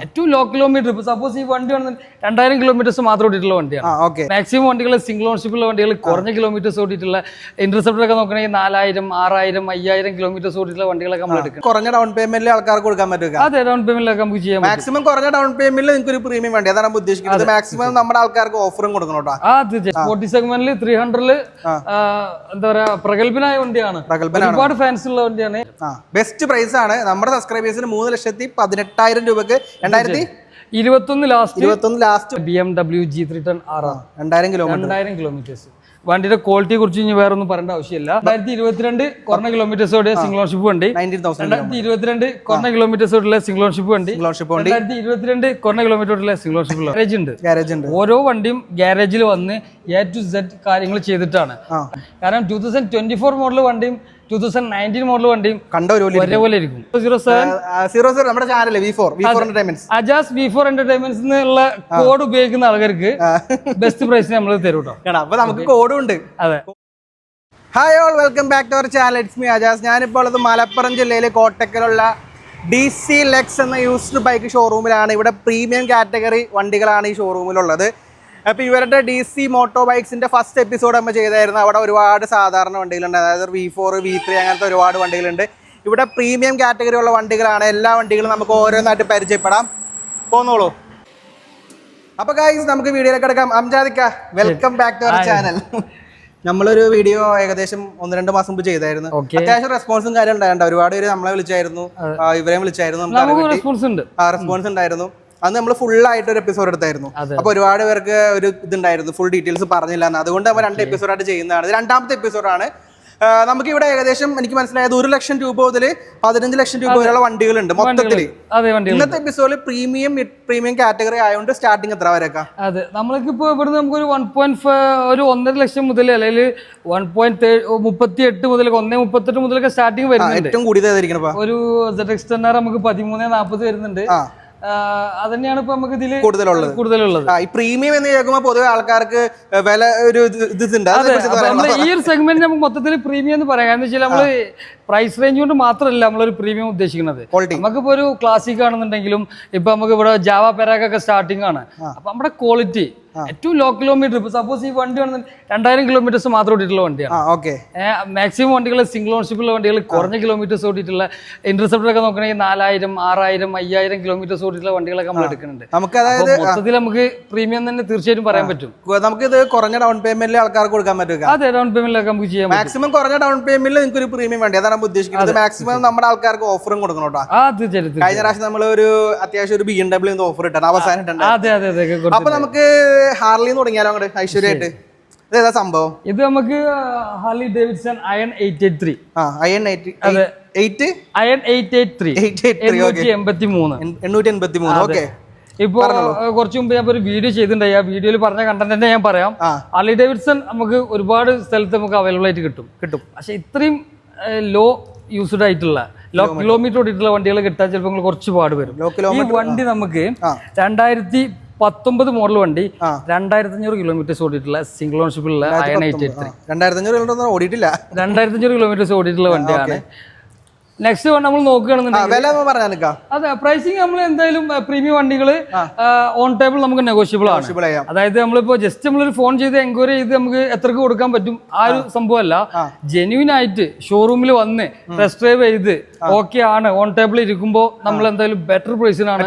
ഏറ്റവും low kilometre. ഇപ്പൊ suppose ഈ വണ്ടി 2000 കിലോമീറ്റേഴ്സ് മാത്രം ഓടിയിട്ടുള്ള വണ്ടിയാണ്. മാക്സിമം വണ്ടികൾ സിംഗിൾ ഓൺഷിപ്പുള്ള വണ്ടികൾ കുറഞ്ഞ കിലോമീറ്റേഴ്സ് ഓടിയിട്ടുള്ള ഇന്റർസെപ്റ്റർ ഒക്കെ നോക്കണമെങ്കിൽ 4000, 6000, 5000 കിലോമീറ്റേഴ്സ് ഓടിയിട്ടുള്ള വണ്ടികളൊക്കെ നമ്മൾ എടുക്കും. കുറഞ്ഞ ഡൗൺ പേയ്മെന്റിൽ ആൾക്കാർക്ക് കൊടുക്കാൻ പറ്റും. അതെ, ഡൗൺ പേയ്മെന്റിലൊക്കെ നമുക്ക് ചെയ്യാം. മാക്സിമം കുറഞ്ഞ ഡൗൺ പേയ്മെന്റിൽ നിങ്ങൾക്ക് ഒരു പ്രീമിയം വേണ്ടി അതാണ് ഉദ്ദേശിക്കുന്നത്. മാക്സിമം നമ്മുടെ ആൾക്കാർക്ക് ഓഫറും കൊടുക്കണം കേട്ടോ. സ്പോർട്ടി സെഗ്മെന്റിൽ 300 എന്താ പറയാ പ്രഗത്ഭനായ വണ്ടിയാണ്. ഒരുപാട് ഫാൻസ് ഉള്ള വണ്ടിയാണ്. ബെസ്റ്റ് പ്രൈസ് ആണ്. നമ്മുടെ സബ്സ്ക്രൈബേഴ്സിന് 3,18,000 രൂപയ്ക്ക് 2021 last BMW G310 R 2000 kilometres. വണ്ടിയുടെ ക്വാളിറ്റിയെ കുറിച്ച് ഇനി വേറെ ഒന്നും പറയേണ്ട ആവശ്യമില്ല. 2022 കുറഞ്ഞ കിലോമീറ്റേഴ്സ് ഓടിയ സിംഗിൾ ഓൺഷിപ്പ് വണ്ടി. 2022 കുറഞ്ഞ കിലോമീറ്റേഴ്സ് ഓടിയുള്ള സിംഗിൾ ഓൺഷിപ്പ് വണ്ടി. 2022 കുറഞ്ഞ കിലോമീറ്റർ ഓടിയുള്ള സിംഗിൾ ഓൺഷിപ്പ് ഗാരേജ് ഉണ്ട്. ഓരോ വണ്ടിയും ഗാരേജിൽ വന്ന് A to Z കാര്യങ്ങൾ ചെയ്തിട്ടാണ്. കാരണം 2024 മോഡൽ വണ്ടിയും 2019 മോഡൽ വണ്ടിയും ഒരേപോലെ ഇരിക്കും. 07 നമ്മുടെ ചാനൽ അജാസ് V4 എന്റർടൈൻമെന്റ്സ് എന്നുള്ള കോഡ് ഉപയോഗിക്കുന്ന ആൾക്കാർക്ക് ബെസ്റ്റ് പ്രൈസിന് നമ്മൾ തരും കേട്ടോ. അപ്പൊ നമുക്ക് കോഡും ഉണ്ട്. അതെ. Hi all, welcome back to our channel. It's me Ajas. ഞാനിപ്പോൾ ഉള്ളത് മലപ്പുറം ജില്ലയിലെ കോട്ടക്കലുള്ള DC Lex എന്ന യൂസ്ഡ് ബൈക്ക് ഷോറൂമിലാണ്. ഇവിടെ പ്രീമിയം കാറ്റഗറി വണ്ടികളാണ് ഈ ഷോറൂമിലുള്ളത്. അപ്പോൾ ഇവരുടെ DC മോട്ടോ ബൈക്സിൻ്റെ ഫസ്റ്റ് എപ്പിസോഡ് നമ്മൾ ചെയ്തായിരുന്നു. അവിടെ ഒരുപാട് സാധാരണ വണ്ടികളുണ്ട്, അതായത് V4, V3 അങ്ങനത്തെ ഒരുപാട് വണ്ടികളുണ്ട്. ഇവിടെ പ്രീമിയം കാറ്റഗറി ഉള്ള വണ്ടികളാണ്. എല്ലാ വണ്ടികളും നമുക്ക് ഓരോന്നായിട്ട് പരിചയപ്പെടാം. പോന്നോളൂ. അപ്പോൾ ഗൈസ്, നമുക്ക് വീഡിയോയിലേക്ക് കിടക്കാം. അംജാദിക്ക, welcome back to our channel. നമ്മളൊരു വീഡിയോ ഏകദേശം 1-2 മാസം മുമ്പ് ചെയ്തായിരുന്നു. അത്യാവശ്യം റെസ്പോൺസും കാര്യം ഉണ്ടായിരുന്നു. ഒരുപാട് പേര് നമ്മളെ വിളിച്ചായിരുന്നു, ഇവരെയും വിളിച്ചായിരുന്നു. റെസ്പോൺസ് ഉണ്ടായിരുന്നു. അന്ന് നമ്മൾ ഫുൾ ആയിട്ട് ഒരു എപ്പിസോഡ് എടുത്തായിരുന്നു. അപ്പൊ ഒരുപാട് പേർക്ക് ഒരു ഇതുണ്ടായിരുന്നു, ഫുൾ ഡീറ്റെയിൽസ് പറഞ്ഞില്ല. അതുകൊണ്ട് നമ്മൾ 2 എപ്പിസോഡായിട്ട് ചെയ്യുന്നതാണ്. ഇത് 2ാമത്തെ എപ്പിസോഡാണ്. നമുക്ക് ഇവിടെ ഏകദേശം എനിക്ക് മനസ്സിലായത് 1 ലക്ഷം രൂപ മുതൽ 15 ലക്ഷം രൂപ വരെയുള്ള വണ്ടികളുണ്ട് മൊത്തത്തില്. ഇന്നത്തെ എപ്പിസോഡിൽ പ്രീമിയം കാറ്റഗറി ആയതുകൊണ്ട് സ്റ്റാർട്ടിങ് എത്ര വരെയൊക്കെ? അതെ, നമ്മൾക്കിപ്പോ ഇവിടുന്ന് നമുക്കൊരു 1.5 ലക്ഷം മുതൽ അല്ലെങ്കിൽ 1.38 മുതൽ 1.38 മുതലൊക്കെ സ്റ്റാർട്ടിങ് വരുന്നുണ്ട്. ഏറ്റവും കൂടിയതായിരിക്കണം ഒരു ZX 10R നമുക്ക് 1340 വരുന്നുണ്ട്. അതന്നെയാണ് ഇപ്പൊ നമുക്ക് ഇതിൽ കൂടുതലുള്ളത്. ഈ പ്രീമിയം എന്ന് കേൾക്കുമ്പോൾ പൊതുവെ ആൾക്കാർക്ക് വില ഒരു ഈ ഒരു സെഗ്മെന്റ് നമുക്ക് മൊത്തത്തിൽ പ്രീമിയം എന്ന് പറയാം. കാരണം വെച്ചാൽ നമ്മള് പ്രൈസ് റേഞ്ച് കൊണ്ട് മാത്രമല്ല നമ്മളൊരു പ്രീമിയം ഉദ്ദേശിക്കുന്നത്. നമുക്കിപ്പോ ഒരു ക്ലാസിക് ആണെന്നുണ്ടെങ്കിലും ഇപ്പൊ നമുക്ക് ഇവിടെ ജാവ പെരാക്കൊക്കെ സ്റ്റാർട്ടിംഗ് ആണ്. അപ്പൊ നമ്മുടെ ക്വാളിറ്റി ഏറ്റവും ലോ കിലോമീറ്റർ. ഇപ്പൊ സപ്പോസ് ഈ വണ്ടി 2000 കിലോമീറ്റേഴ്സ് മാത്രം ഓടിയിട്ടുള്ള വണ്ടിയാണ്. മാക്സിമം വണ്ടികൾ സിംഗിൾ ഓൺഷിപ്പുള്ള വണ്ടികൾ കുറഞ്ഞ കിലോമീറ്റേഴ്സ് ഓടിയിട്ടുള്ള ഇന്റർസെപ്റ്റർ ഒക്കെ നോക്കണമെങ്കിൽ 4000, 6000, 5000 കിലോമീറ്റേഴ്സ് ഓടിയിട്ടുള്ള വണ്ടികളൊക്കെ നമ്മൾ എടുക്കുന്നുണ്ട്. മൊത്തത്തിൽ നമുക്ക് പ്രീമിയം തന്നെ തീർച്ചയായിട്ടും പറയാൻ പറ്റും. നമുക്ക് ഇത് കുറഞ്ഞ ഡൗൺ പേയ്മെന്റിൽ ആൾക്കാർക്ക് കൊടുക്കാൻ പറ്റും. അതെ, ഡൗൺ പേയ്മെന്റിലൊക്കെ നമുക്ക് ചെയ്യാം. മാക്സിമം കുറഞ്ഞ ഡൗൺ പേയ്മെന്റിൽ നിങ്ങൾക്ക് ഒരു പ്രീമിയം വേണ്ടി അതാണ് ഉദ്ദേശിക്കുന്നത്. മാക്സിമം നമ്മുടെ ആൾക്കാർക്ക് ഓഫറും കൊടുക്കണം കേട്ടോ. കഴിഞ്ഞ പ്രാവശ്യം നമ്മൾ ഒരു അത്യാവശ്യം ഒരു BMW ഓഫർ ഇട്ടാണ് അവസാനം. അപ്പൊ നമുക്ക് ഹാർലി തുടങ്ങിയാലോ അങ്ങോട്ട് ഐശ്വര്യമായിട്ട്? ഇതേതാ സംഭവം? ഇത് നമുക്ക് Harley Davidson iron 883. Iron 883 883. Okay. ഇപ്പൊ കുറച്ചു മുമ്പ് ഞാൻ ഒരു വീഡിയോ ചെയ്തിട്ടുണ്ടായി. ആ വീഡിയോയിൽ പറഞ്ഞ കണ്ടന്റ് തന്നെ ഞാൻ പറയാം. ഹാർലി ഡേവിഡ്സൺ നമുക്ക് ഒരുപാട് സ്ഥലത്ത് നമുക്ക് അവൈലബിൾ ആയിട്ട് കിട്ടും. പക്ഷെ ഇത്രയും ലോ യൂസ്ഡ് ആയിട്ടുള്ള ലോ കിലോമീറ്റർ ഓടിയിട്ടുള്ള വണ്ടികൾ കിട്ടാൻ ചിലപ്പോൾ കുറച്ച് പാട് വരും. ഈ വണ്ടി നമുക്ക് 2019 മോഡൽ വണ്ടി 2500 കിലോമീറ്റേഴ്സ് ഓടിയിട്ടുള്ള സിംഗിൾ ഓൺഷിപ്പിലുള്ള അയൺ 883. 2500 കിലോമീറ്റേഴ്സ് ഓടിയിട്ടുള്ള വണ്ടിയാണ്. നെക്സ്റ്റ് നമ്മൾ നോക്കുകയാണെന്നുണ്ടെങ്കിൽ അതെ, പ്രൈസിങ് നമ്മൾ എന്തായാലും പ്രീമിയം വണ്ടികൾ ഓൺ ടേബിൾ നമുക്ക് നെഗോഷ്യബിൾ ആണ്. അതായത് നമ്മളിപ്പോ ജസ്റ്റ് നമ്മളൊരു ഫോൺ ചെയ്ത് എൻക്വയറി ചെയ്ത് നമുക്ക് എത്രക്ക് കൊടുക്കാൻ പറ്റും ആ ഒരു സംഭവമല്ല. ജെന്യൂൻ ആയിട്ട് ഷോറൂമിൽ വന്ന് ടെസ്റ്റ് ഡ്രൈവ് ചെയ്ത് ഓക്കെ ആണ് ഓൺ ടേബിൾ ഇരിക്കുമ്പോൾ നമ്മൾ എന്തായാലും ബെറ്റർ പ്രൈസിനാണ്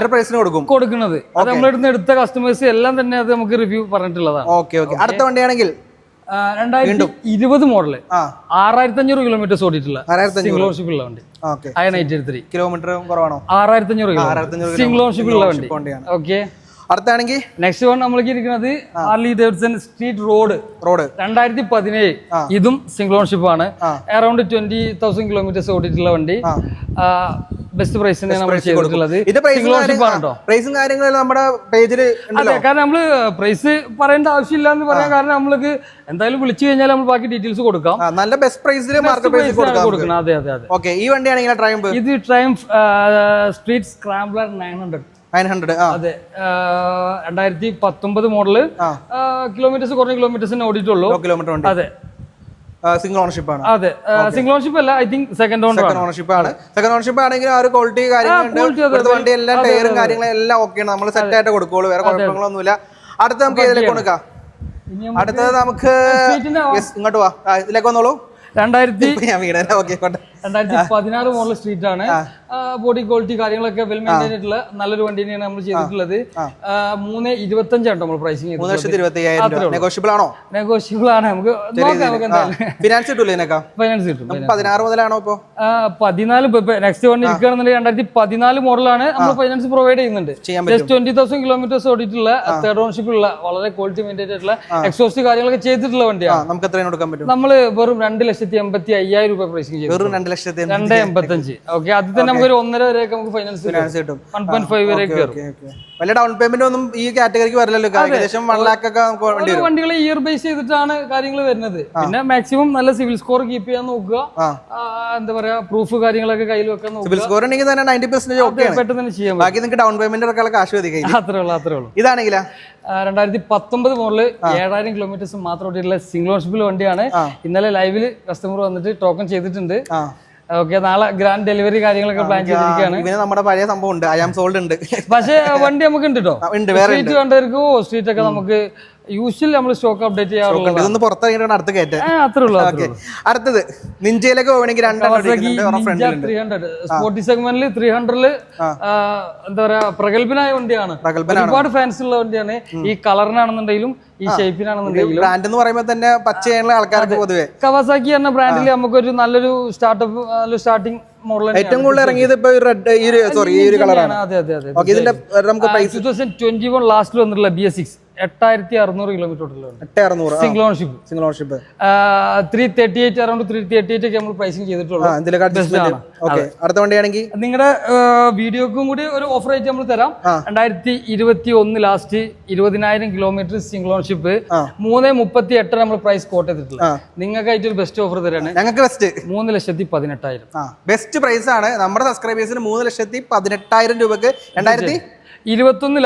കൊടുക്കുന്നത്. അത് നമ്മളിടുന്ന് എടുത്ത കസ്റ്റമേഴ്സ് എല്ലാം തന്നെ അത് നമുക്ക് റിവ്യൂ പറഞ്ഞിട്ടുള്ളതാണ്. അടുത്ത വണ്ടിയാണെങ്കിൽ 2020 മോഡല് 6500 കിലോമീറ്റേഴ്സ് ഓടിയിട്ടുള്ള സിംഗിൾ ഓൺഷിപ്പ് ഉള്ള വണ്ടി. അയൺ 883 കിലോമീറ്റർ കുറവാണോ? 6500 സിംഗിൾ ഓൺഷിപ്പ് ഉള്ള വണ്ടി. ഓക്കെ. അടുത്താണെങ്കിൽ നെക്സ്റ്റ് വൺ നമ്മൾക്ക് ഇരിക്കുന്നത് ഹാർലി ഡേവിഡ്സൺ സ്ട്രീറ്റ് റോഡ് 2017. ഇതും സിംഗിൾ ഓൺഷിപ്പ് ആണ്. അറൌണ്ട് 20,000 കിലോമീറ്റേഴ്സ് ഓടിയിട്ടുള്ള വണ്ടി. ബെസ്റ്റ് പ്രൈസിന് നമ്മൾ ചെയ്തിട്ടുള്ളത്. അതെ, കാരണം നമ്മള് പ്രൈസ് പറയേണ്ട ആവശ്യമില്ല എന്ന് പറയാൻ കാരണം നമ്മൾക്ക് എന്തായാലും വിളിച്ചു കഴിഞ്ഞാൽ നമ്മൾ ബാക്കി ഡീറ്റെയിൽസ് കൊടുക്കാം. നല്ല ബെസ്റ്റ് പ്രൈസിൽ കൊടുക്കണം. അതെ അതെ അതെ. ഓക്കെ. ഈ വണ്ടിയാണെങ്കിൽ ഇത് ട്രയംഫ് സ്ട്രീറ്റ് സ്ക്രാംബ്ലർ 900. അതെ, 2019 മോഡല്. കിലോമീറ്റേഴ്സ് കുറഞ്ഞ കിലോമീറ്റേഴ്സിന് ഓടിയിട്ടുള്ളൂ. അതെ. സിംഗിൾ ഓണർഷിപ്പ് ആണ്. അതെ, സിംഗിൾ ഓണർഷിപ്പ് അല്ല, ഐ തിങ്ക് സെക്കൻഡ് ഓണർഷിപ്പ് ആണ്. സെക്കൻഡ് ഓണർഷിപ്പ് ആണെങ്കിൽ ആ ഒരു ക്വാളിറ്റി കാര്യങ്ങളുണ്ട്, വണ്ടി എല്ലാം ടയറും കാര്യങ്ങളും എല്ലാം ഓക്കെയാണ്, നമ്മൾ സെറ്റ് ആയിട്ട് കൊടുക്കുള്ളൂ, വേറെ കുഴപ്പങ്ങളൊന്നുമില്ല. അടുത്ത നമുക്ക് ഇതിലേക്ക് കൊടുക്കാം. അടുത്തത് നമുക്ക് ഇങ്ങോട്ട് പോവാ, ഇതിലേക്ക് വന്നോളൂ. 2016 മോഡൽ സ്ട്രീറ്റ് ആണ്. ബോഡി ക്വാളിറ്റി കാര്യങ്ങളൊക്കെ വെൽ മെയിൻറ്റൈൻ ആയിട്ടുള്ള നല്ലൊരു വണ്ടി തന്നെയാണ് നമ്മൾ ചെയ്തിട്ടുള്ളത്. 325 ആണ് നമ്മൾ പ്രൈസിങ് ചെയ്തത്. 3,25,000 നെഗോഷ്യബിൾ ആണോ? നെഗോഷ്യബിൾ ആണ്. നമുക്ക് നോക്കാം, ഫിനാൻസ് കിട്ടൂലേ? ഫൈനാൻസ് കിട്ടും. 16 മുതലാണോ ഇപ്പൊ? 14 നെക്സ്റ്റ് വണ്ടി ഇരിക്കുകയാണെന്നുണ്ടെങ്കിൽ 2014 മോഡലാണ് നമ്മൾ ഫൈനാൻസ് പ്രൊവൈഡ് ചെയ്യുന്നുണ്ട്. ജസ്റ്റ് 20,000 കിലോമീറ്റേഴ്സ് ഓടിയിട്ടുള്ള തേർഡ് ഓണർഷിപ്പ് ഉള്ള വളരെ ക്വാളിറ്റി മെയിൻറ്റൈൻ ആയിട്ടുള്ള എക്സോസ്റ്റ് കാര്യങ്ങളൊക്കെ ചെയ്തിട്ടുള്ള വണ്ടിയാണ്. നമുക്ക് എത്രയാണ് കൊടുക്കാൻ പറ്റും? നമ്മൾ വെറും 2,85,000 രൂപ പ്രൈസിങ് ചെയ്തു. വെറും 2,85,000. 285. ഓക്കെ, അത് തന്നെ നമുക്ക് ഒരു 1.5 വരെയൊക്കെ നമുക്ക് ഫൈനാൻസ് കിട്ടും. 1.5 വരെ കയറും. വലിയ ഡൗൺ പേയ്മെന്റ് ഒന്നും ഈ കാറ്റഗറിക്ക് വരില്ലല്ലോ. ഏകദേശം 1 lakh ഒക്കെ വണ്ടികൾ ഇയർ ബേസ് ചെയ്തിട്ടാണ് കാര്യങ്ങൾ വരുന്നത്. പിന്നെ മാക്സിമം നല്ല സിവിൽ സ്കോർ കീപ്പ് ചെയ്യാൻ നോക്കുക. എന്താ പറയാ, പ്രൂഫ് കാര്യങ്ങളൊക്കെ കയ്യിൽ വെക്കാൻ നോക്കുക. സിവിൽ സ്കോർ ഉണ്ടെങ്കിൽ തന്നെ 90% പെട്ടെന്ന് തന്നെ ചെയ്യാം. ബാക്കി നിങ്ങൾക്ക് ഡൗൺ പേയ്മെന്റ് ഒക്കെ കാശ് മതി. അത്രേ ഉള്ളൂ. ഇതാണെങ്കിലാ 2019 മോഡല് 7,000 കിലോമീറ്റേഴ്സ് മാത്രം ഓടിയിട്ടുള്ള സിംഗിൾ ഓണർഷിപ്പിൽ വണ്ടിയാണ്. ഇന്നലെ ലൈവില് കസ്റ്റമർ വന്നിട്ട് ടോക്കൺ ചെയ്തിട്ടുണ്ട്. ഓക്കെ, നാളെ ഗ്രാൻഡ് ഡെലിവറി കാര്യങ്ങളൊക്കെ പ്ലാൻ ചെയ്തിരിക്കുകയാണ്. നമ്മുടെ പഴയ സംഭവം ഉണ്ട്, ഐ ആം സോൾഡ് ഉണ്ട്. പക്ഷേ വണ്ടി നമുക്ക് ഉണ്ട് കേട്ടോ. സ്ട്രീറ്റ് കണ്ടവർക്ക് സ്ട്രീറ്റ് ഒക്കെ നമുക്ക് യൂഷ്വലി നമ്മൾ സ്റ്റോക്ക് അപ്ഡേറ്റ് ചെയ്യാറുള്ളത്. ഇതൊന്ന് പുറത്തിറങ്ങിയിട്ടാണ് അടുത്ത് കയറ്റം. അത്രേ ഉള്ളൂ. അടുത്തത് നിഞ്ചയിലേക്ക് പോകണമെങ്കിൽ 300 സ്പോർട്ടി സെഗ്മെന്റിൽ 300 എന്താ പറയാ, പ്രഗത്ഭനായ വണ്ടിയാണ്. ഒരുപാട് ഫാൻസ് ഉള്ള വണ്ടിയാണ്. ഈ കളറിനാണെന്നുണ്ടെങ്കിലും ഈ ഷേപ്പിനാണെന്നുണ്ടെങ്കിലും. ബ്രാൻഡ് എന്ന് പറയുമ്പോൾ തന്നെ പച്ചയുള്ള ആൾക്കാർക്ക് പൊതുവെ കവാസാക്കി എന്ന ബ്രാൻഡിൽ നമുക്കൊരു നല്ലൊരു സ്റ്റാർട്ടിംഗ് മോഡൽ ഏറ്റവും കൂടുതൽ ഇറങ്ങിയത് ഇപ്പൊ ഈ ഒരു കളറാണ്. 2021 ലാസ്റ്റിൽ വന്നിട്ടുള്ള BS6 8,600 kilometre single ownership. 338 around 338 ഒക്കെ നമ്മൾ പ്രൈസിങ് ചെയ്തിട്ടുള്ളൂ. അടുത്ത വണ്ടിയാണെങ്കിൽ നിങ്ങളുടെ വീഡിയോക്കും കൂടി ഒരു ഓഫർ ആയിട്ട് നമ്മൾ തരാം. 2021 ലാസ്റ്റ് 20,000 കിലോമീറ്റർ സിംഗിൾ ഓണർഷിപ്പ് 338 നമ്മൾ പ്രൈസ് കോട്ട് ചെയ്തിട്ടുള്ളത്. നിങ്ങൾക്കായിട്ട് ഒരു ബെസ്റ്റ് ഓഫർ തരാണ്. ഞങ്ങൾക്ക് ബെസ്റ്റ് 3,18,000 ബെസ്റ്റ് പ്രൈസ് ആണ്. നമ്മുടെ സബ്സ്ക്രൈബേഴ്സിന് 3,18,000 രൂപക്ക് 2021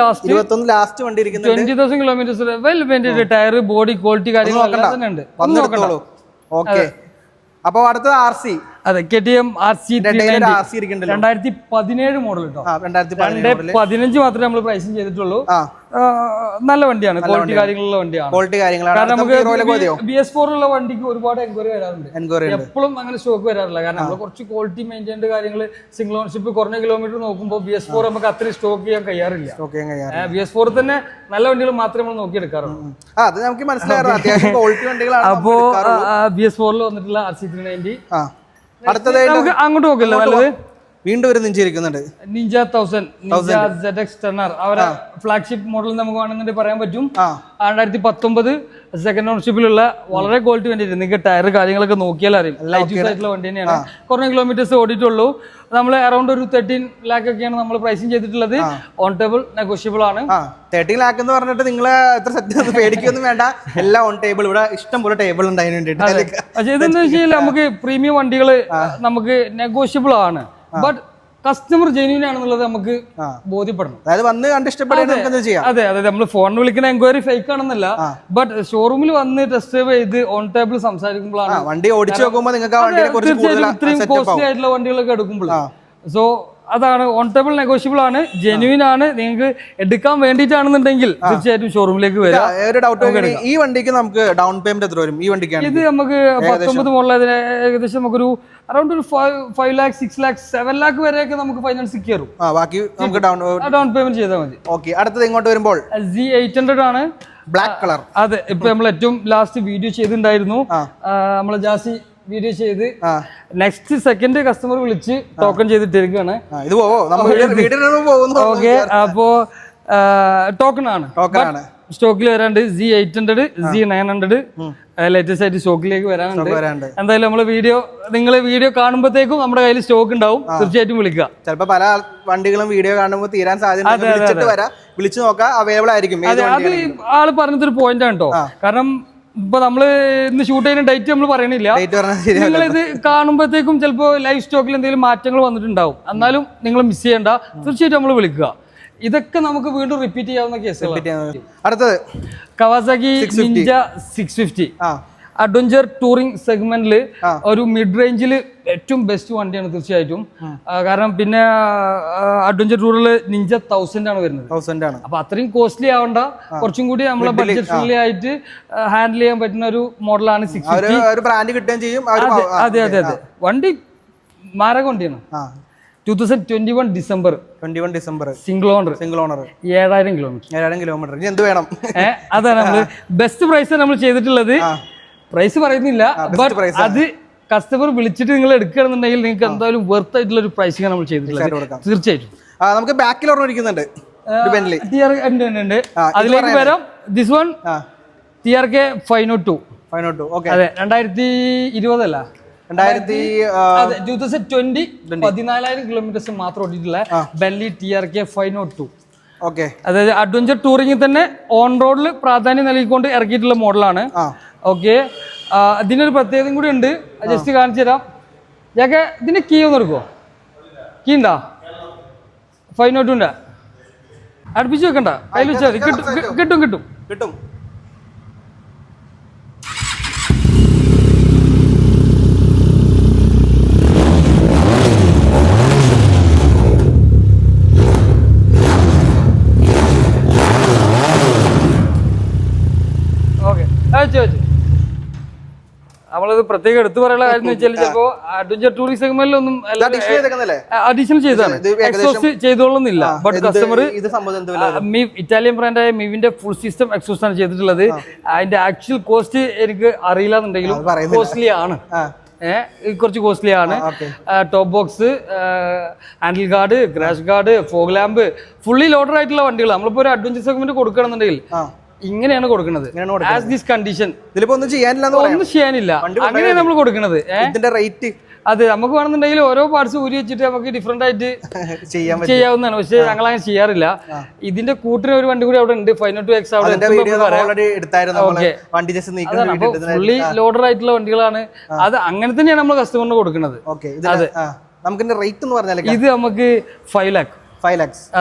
ലാസ്റ്റ് വണ്ടി ഇരിക്കുന്നത്. 20,000 kilometres well maintained tyre, body quality കാര്യങ്ങളെല്ലാം തന്നെ ഉണ്ട്. ഓക്കെ, അപ്പൊ അടുത്തത് RC. അതെ, KTM RC 2017 മോഡൽ കേട്ടോ. 2015 മാത്രമേ നമ്മൾ പ്രൈസിങ് ചെയ്തിട്ടുള്ളൂ. നല്ല വണ്ടിയാണ്, ക്വാളിറ്റി കാര്യങ്ങളുള്ള വണ്ടിയാണ്. കാരണം നമുക്ക് BS4 ഉള്ള വണ്ടിക്ക് ഒരുപാട് എൻക്വയറി വരാറുണ്ട്. എപ്പോഴും അങ്ങനെ സ്റ്റോക്ക് വരാറില്ല. കാരണം നമ്മൾ കുറച്ച് ക്വാളിറ്റി മെയിൻറ്റൈൻഡ് കാര്യങ്ങൾ, സിംഗിൾ ഓണർഷിപ്പ് കുറഞ്ഞ കിലോമീറ്റർ നോക്കുമ്പോൾ BS4 നമുക്ക് അത്രയും സ്റ്റോക്ക് ചെയ്യാൻ കഴിയാറില്ല. BS4 തന്നെ നല്ല വണ്ടികൾ മാത്രമേ നമ്മൾ നോക്കിയെടുക്കാറുള്ളൂ. അപ്പോ BS4 വന്നിട്ടുള്ള RC 390. അടുത്തതായിട്ട് അങ്ങോട്ട് നോക്കില്ല, നല്ലത് വീണ്ടും ഒരു നിഞ്ച ഇരിക്കുന്നുണ്ട്. നിഞ്ച 1000 ZX ടർണർ അവരെ ഫ്ലാഗ്ഷിപ്പ് മോഡൽ നമുക്ക് വേണമെന്നുണ്ടെങ്കിൽ പറയാൻ പറ്റും. 2019 സെക്കൻഡ് ഓണർഷിപ്പിലുള്ള വളരെ ക്വാളിറ്റി വണ്ടി. നിങ്ങൾക്ക് ടയർ കാര്യങ്ങളൊക്കെ നോക്കിയാൽ അറിയും, ലൈറ്റ് യൂസ് ആയിട്ടുള്ള വണ്ടി തന്നെയാണ്. കുറഞ്ഞ കിലോമീറ്റേഴ്സ് ഓടിയിട്ടുള്ളൂ. നമ്മൾ അറൌണ്ട് ഒരു 13 lakh ഒക്കെയാണ് നമ്മൾ പ്രൈസിങ് ചെയ്തിട്ടുള്ളത്. ഓൺ ടേബിൾ നെഗോഷ്യബിൾ ആണ്. 13 lakh എന്ന് പറഞ്ഞിട്ട് നിങ്ങൾ എത്ര സെറ്റ് പേടിക്കൊന്നും വേണ്ട, എല്ലാം ഓൺ ടേബിൾ. ഇവിടെ ഇഷ്ടം പോലെ ടേബിൾ ഉണ്ട് അതിന് വേണ്ടിയിട്ട്. പക്ഷേ ഇതെന്ന് വെച്ചാൽ നമുക്ക് പ്രീമിയം വണ്ടികൾ നമുക്ക് നെഗോഷ്യബിൾ ആണ്. ബട്ട് കസ്റ്റമർ ജെന്യൂൻ ആണെന്നുള്ളത് നമുക്ക് ബോധ്യപ്പെടണം. അതായത് വന്ന് കണ്ട് ഇഷ്ടപ്പെടുക. അതെ, നമ്മൾ ഫോണിൽ വിളിക്കുന്ന എൻക്വയറി ഫേക്ക് ആണെന്നല്ല. ബട്ട് ഷോറൂമിൽ വന്ന് ടെസ്റ്റ് ഡ്രൈവ് ചെയ്ത് ഓൺ ടേബിൾ സംസാരിക്കുമ്പോഴാണ് വണ്ടി ഓടിച്ചു നോക്കുമ്പോൾ നിങ്ങൾക്ക് ഇത്രയും കോസ്റ്റ്ലി ആയിട്ടുള്ള വണ്ടികളൊക്കെ എടുക്കുമ്പോഴാണ്. സോ അതാണ്, ഓൺ ടേബിൾ നെഗോഷ്യബിൾ ആണ്, ജെന്യൂൻ ആണ്. നിങ്ങൾക്ക് എടുക്കാൻ വേണ്ടിയിട്ടാണെന്നുണ്ടെങ്കിൽ തീർച്ചയായിട്ടും ഷോറൂമിലേക്ക് വരാം. ഈ വണ്ടിക്ക് നമുക്ക് ഡൗൺ പേയ്മെന്റ് എത്ര വരും? ഈ വണ്ടിക്ക് ഇത് നമുക്ക് 19 മോഡൽ ഏകദേശം നമുക്കൊരു അറൌണ്ട് ഒരു 5 lakh 6 lakh 7 lakh വരെയൊക്കെ നമുക്ക് ഫൈനാൻസ് കയറും. ബാക്കി നമുക്ക് ഡൗൺ പേയ്മെന്റ് ചെയ്താൽ മതി. ഓക്കെ, അടുത്തത് ഇങ്ങോട്ട് വരുമ്പോൾ Z800 ആണ്, ബ്ലാക്ക് കളർ. അതെ, ഇപ്പൊ നമ്മൾ ഏറ്റവും ലാസ്റ്റ് വീഡിയോ ചെയ്തിട്ടുണ്ടായിരുന്നു. നമ്മളെ ജാസി വീഡിയോ ചെയ്ത് നെക്സ്റ്റ് സെക്കൻഡ് കസ്റ്റമർ വിളിച്ച് ടോക്കൺ ചെയ്തിട്ടിരിക്കുകയാണ്. ഓക്കെ, അപ്പോ ടോക്കൺ ആണ് സ്റ്റോക്കിൽ വരാണ്ട്. Z800 Z900 ലേറ്റസ്റ്റ് ആയിട്ട് സ്റ്റോക്കിലേക്ക് വരാനുണ്ട്. എന്തായാലും നമ്മള് നിങ്ങൾ വീഡിയോ കാണുമ്പോഴത്തേക്കും നമ്മുടെ കയ്യിൽ സ്റ്റോക്ക് ഉണ്ടാവും. തീർച്ചയായിട്ടും വിളിക്കുക. ചിലപ്പോ പല വണ്ടികളും വീഡിയോ കാണുമ്പോൾ തീരാൻ സാധ്യത, വിളിച്ചു നോക്കാം, അവൈലബിൾ ആയിരിക്കും. അത് ആള് പറഞ്ഞതൊരു പോയിന്റ് ആണ് കേട്ടോ. കാരണം ഇപ്പൊ നമ്മള് ഇന്ന് ഷൂട്ട് ചെയ്യുന്ന ഡേറ്റ് നമ്മൾ പറയണില്ല. നിങ്ങൾ ഇത് കാണുമ്പോഴത്തേക്കും ചിലപ്പോ ലൈവ് സ്റ്റോക്കിൽ എന്തെങ്കിലും മാറ്റങ്ങൾ വന്നിട്ടുണ്ടാവും. എന്നാലും നിങ്ങൾ മിസ് ചെയ്യണ്ട, തീർച്ചയായിട്ടും നമ്മൾ വിളിക്കുക. ഇതൊക്കെ നമുക്ക് വീണ്ടും റിപ്പീറ്റ് ചെയ്യാവുന്ന കേസുകളാണ്. അടുത്തത് കവാസാക്കി നിഞ്ച 650. അഡ്വഞ്ചർ ടൂറിംഗ് സെഗ്മെന്റിൽ ഒരു മിഡ് റേഞ്ചിൽ ഏറ്റവും ബെസ്റ്റ് വണ്ടിയാണ് തീർച്ചയായിട്ടും. കാരണം പിന്നെ അഡ്വഞ്ചർ ടൂറിൽ നിഞ്ച 1000 ആണ് വരുന്നത്. 1000 ആണ്. അപ്പൊ അത്രയും കോസ്റ്റ്ലി ആവണ്ട, കുറച്ചും കൂടി നമ്മളെ ബഡ്ജറ്റ് ഫ്രണ്ട്ലി ആയിട്ട് ഹാൻഡിൽ ചെയ്യാൻ പറ്റുന്ന ഒരു മോഡലാണ് 650. ഒരു ബ്രാൻഡ് കിട്ടുകയും ചെയ്യും. അതെ അതെ അതെ, വണ്ടി മാരക വണ്ടിയാണ്. 2021 ഡിസംബർ സിംഗിൾ ഓണർ 7000 കിലോമീറ്റർ. ഇനി എന്ത് വേണം? അതാണ് നമ്മള് ബെസ്റ്റ് പ്രൈസ് നമ്മൾ ചെയ്തിട്ടുള്ളത്. പ്രൈസ് പറയുന്നില്ല, ബട്ട് അത് കസ്റ്റമർ വിളിച്ചിട്ട് നിങ്ങൾ എടുക്കുകയാണെന്നുണ്ടെങ്കിൽ നിങ്ങൾക്ക് എന്തായാലും വെർത്ത് ആയിട്ടുള്ള ഒരു പ്രൈസിംഗ് നമ്മൾ ചെയ്തിട്ടുള്ളത്. തീർച്ചയായിട്ടും. നമുക്ക് ബാക്കിൽ ഓർമ്മ ഇരിക്കുന്നുണ്ട്, അതിലേക്ക് വരാം. This one TRK 502. അതെ, 2020 അല്ല, 2020 14,000 കിലോമീറ്റേഴ്സ് മാത്രം ഓടിയിട്ടുള്ള ബെല്ലി TRK 502. അതായത് അഡ്വഞ്ചർ ടൂറിംഗിൽ തന്നെ ഓൺ റോഡിൽ പ്രാധാന്യം നൽകിക്കൊണ്ട് ഇറക്കിയിട്ടുള്ള മോഡലാണ്. ഓക്കെ, ഇതിനൊരു പ്രത്യേകതയും കൂടി ഉണ്ട്, ജസ്റ്റ് കാണിച്ചു തരാം. ഞാക്കെ ഇതിന്റെ കീ ഒന്ന് എടുക്കുമോ? കീ ഉണ്ടാ 502ന്റെ? അടുപ്പിച്ച് വെക്കണ്ട, കയ്യിൽ വെച്ചാൽ കിട്ടും. നമ്മളത് പ്രത്യേകം എടുത്തു പറയാനുള്ള കാര്യം എന്ന് വെച്ചാൽ ചിലപ്പോ അഡ്വഞ്ചർ ടൂറിസ്റ്റ് സെഗ്മെന്റിലൊന്നും അഡീഷണൽ ചെയ്തതാണ്, എക്സോസ്റ്റ് ചെയ്തോളുന്നില്ല. ബട്ട് കസ്റ്റമർ ഇറ്റാലിയൻ ബ്രാൻഡായ മിവിന്റെ ഫുൾ സിസ്റ്റം എക്സോസ്റ്റ് ആണ് ചെയ്തിട്ടുള്ളത്. അതിന്റെ ആക്ച്വൽ കോസ്റ്റ് എനിക്ക് അറിയില്ല എന്നുണ്ടെങ്കിലും കോസ്റ്റ്ലി ആണ്, കുറച്ച് കോസ്റ്റ്ലി ആണ്. Top box, handle guard, crash guard, fog lamp, fully loaded ആയിട്ടുള്ള വണ്ടികൾ. നമ്മളിപ്പോ ഒരു അഡ്വഞ്ചർ സെഗ്മെന്റ് കൊടുക്കണമെന്നുണ്ടെങ്കിൽ ഇങ്ങനെയാണ് കൊടുക്കുന്നത്. ആസ് ദിസ് കണ്ടീഷൻ ഒന്നും ചെയ്യാനില്ല, അങ്ങനെയാണ് നമ്മൾ കൊടുക്കുന്നത്. അതെ, നമുക്ക് വേണമെന്നുണ്ടെങ്കിൽ ഓരോ പാർട്സ് ഊരി വെച്ചിട്ട് നമുക്ക് ഡിഫറെന്റ് ആയിട്ട് ചെയ്യാവുന്നതാണ്. പക്ഷെ ഞങ്ങൾ അങ്ങനെ ചെയ്യാറില്ല. ഇതിന്റെ കൂട്ടിന് ഒരു വണ്ടി കൂടി അവിടെ ഉണ്ട്, 502X. ഫുള്ളി ലോഡർ ആയിട്ടുള്ള വണ്ടികളാണ് അത്. അങ്ങനെ തന്നെയാണ് നമ്മൾ കസ്റ്റമറിന് കൊടുക്കുന്നത്. അതെ, ഇത് നമുക്ക് 5 lakh.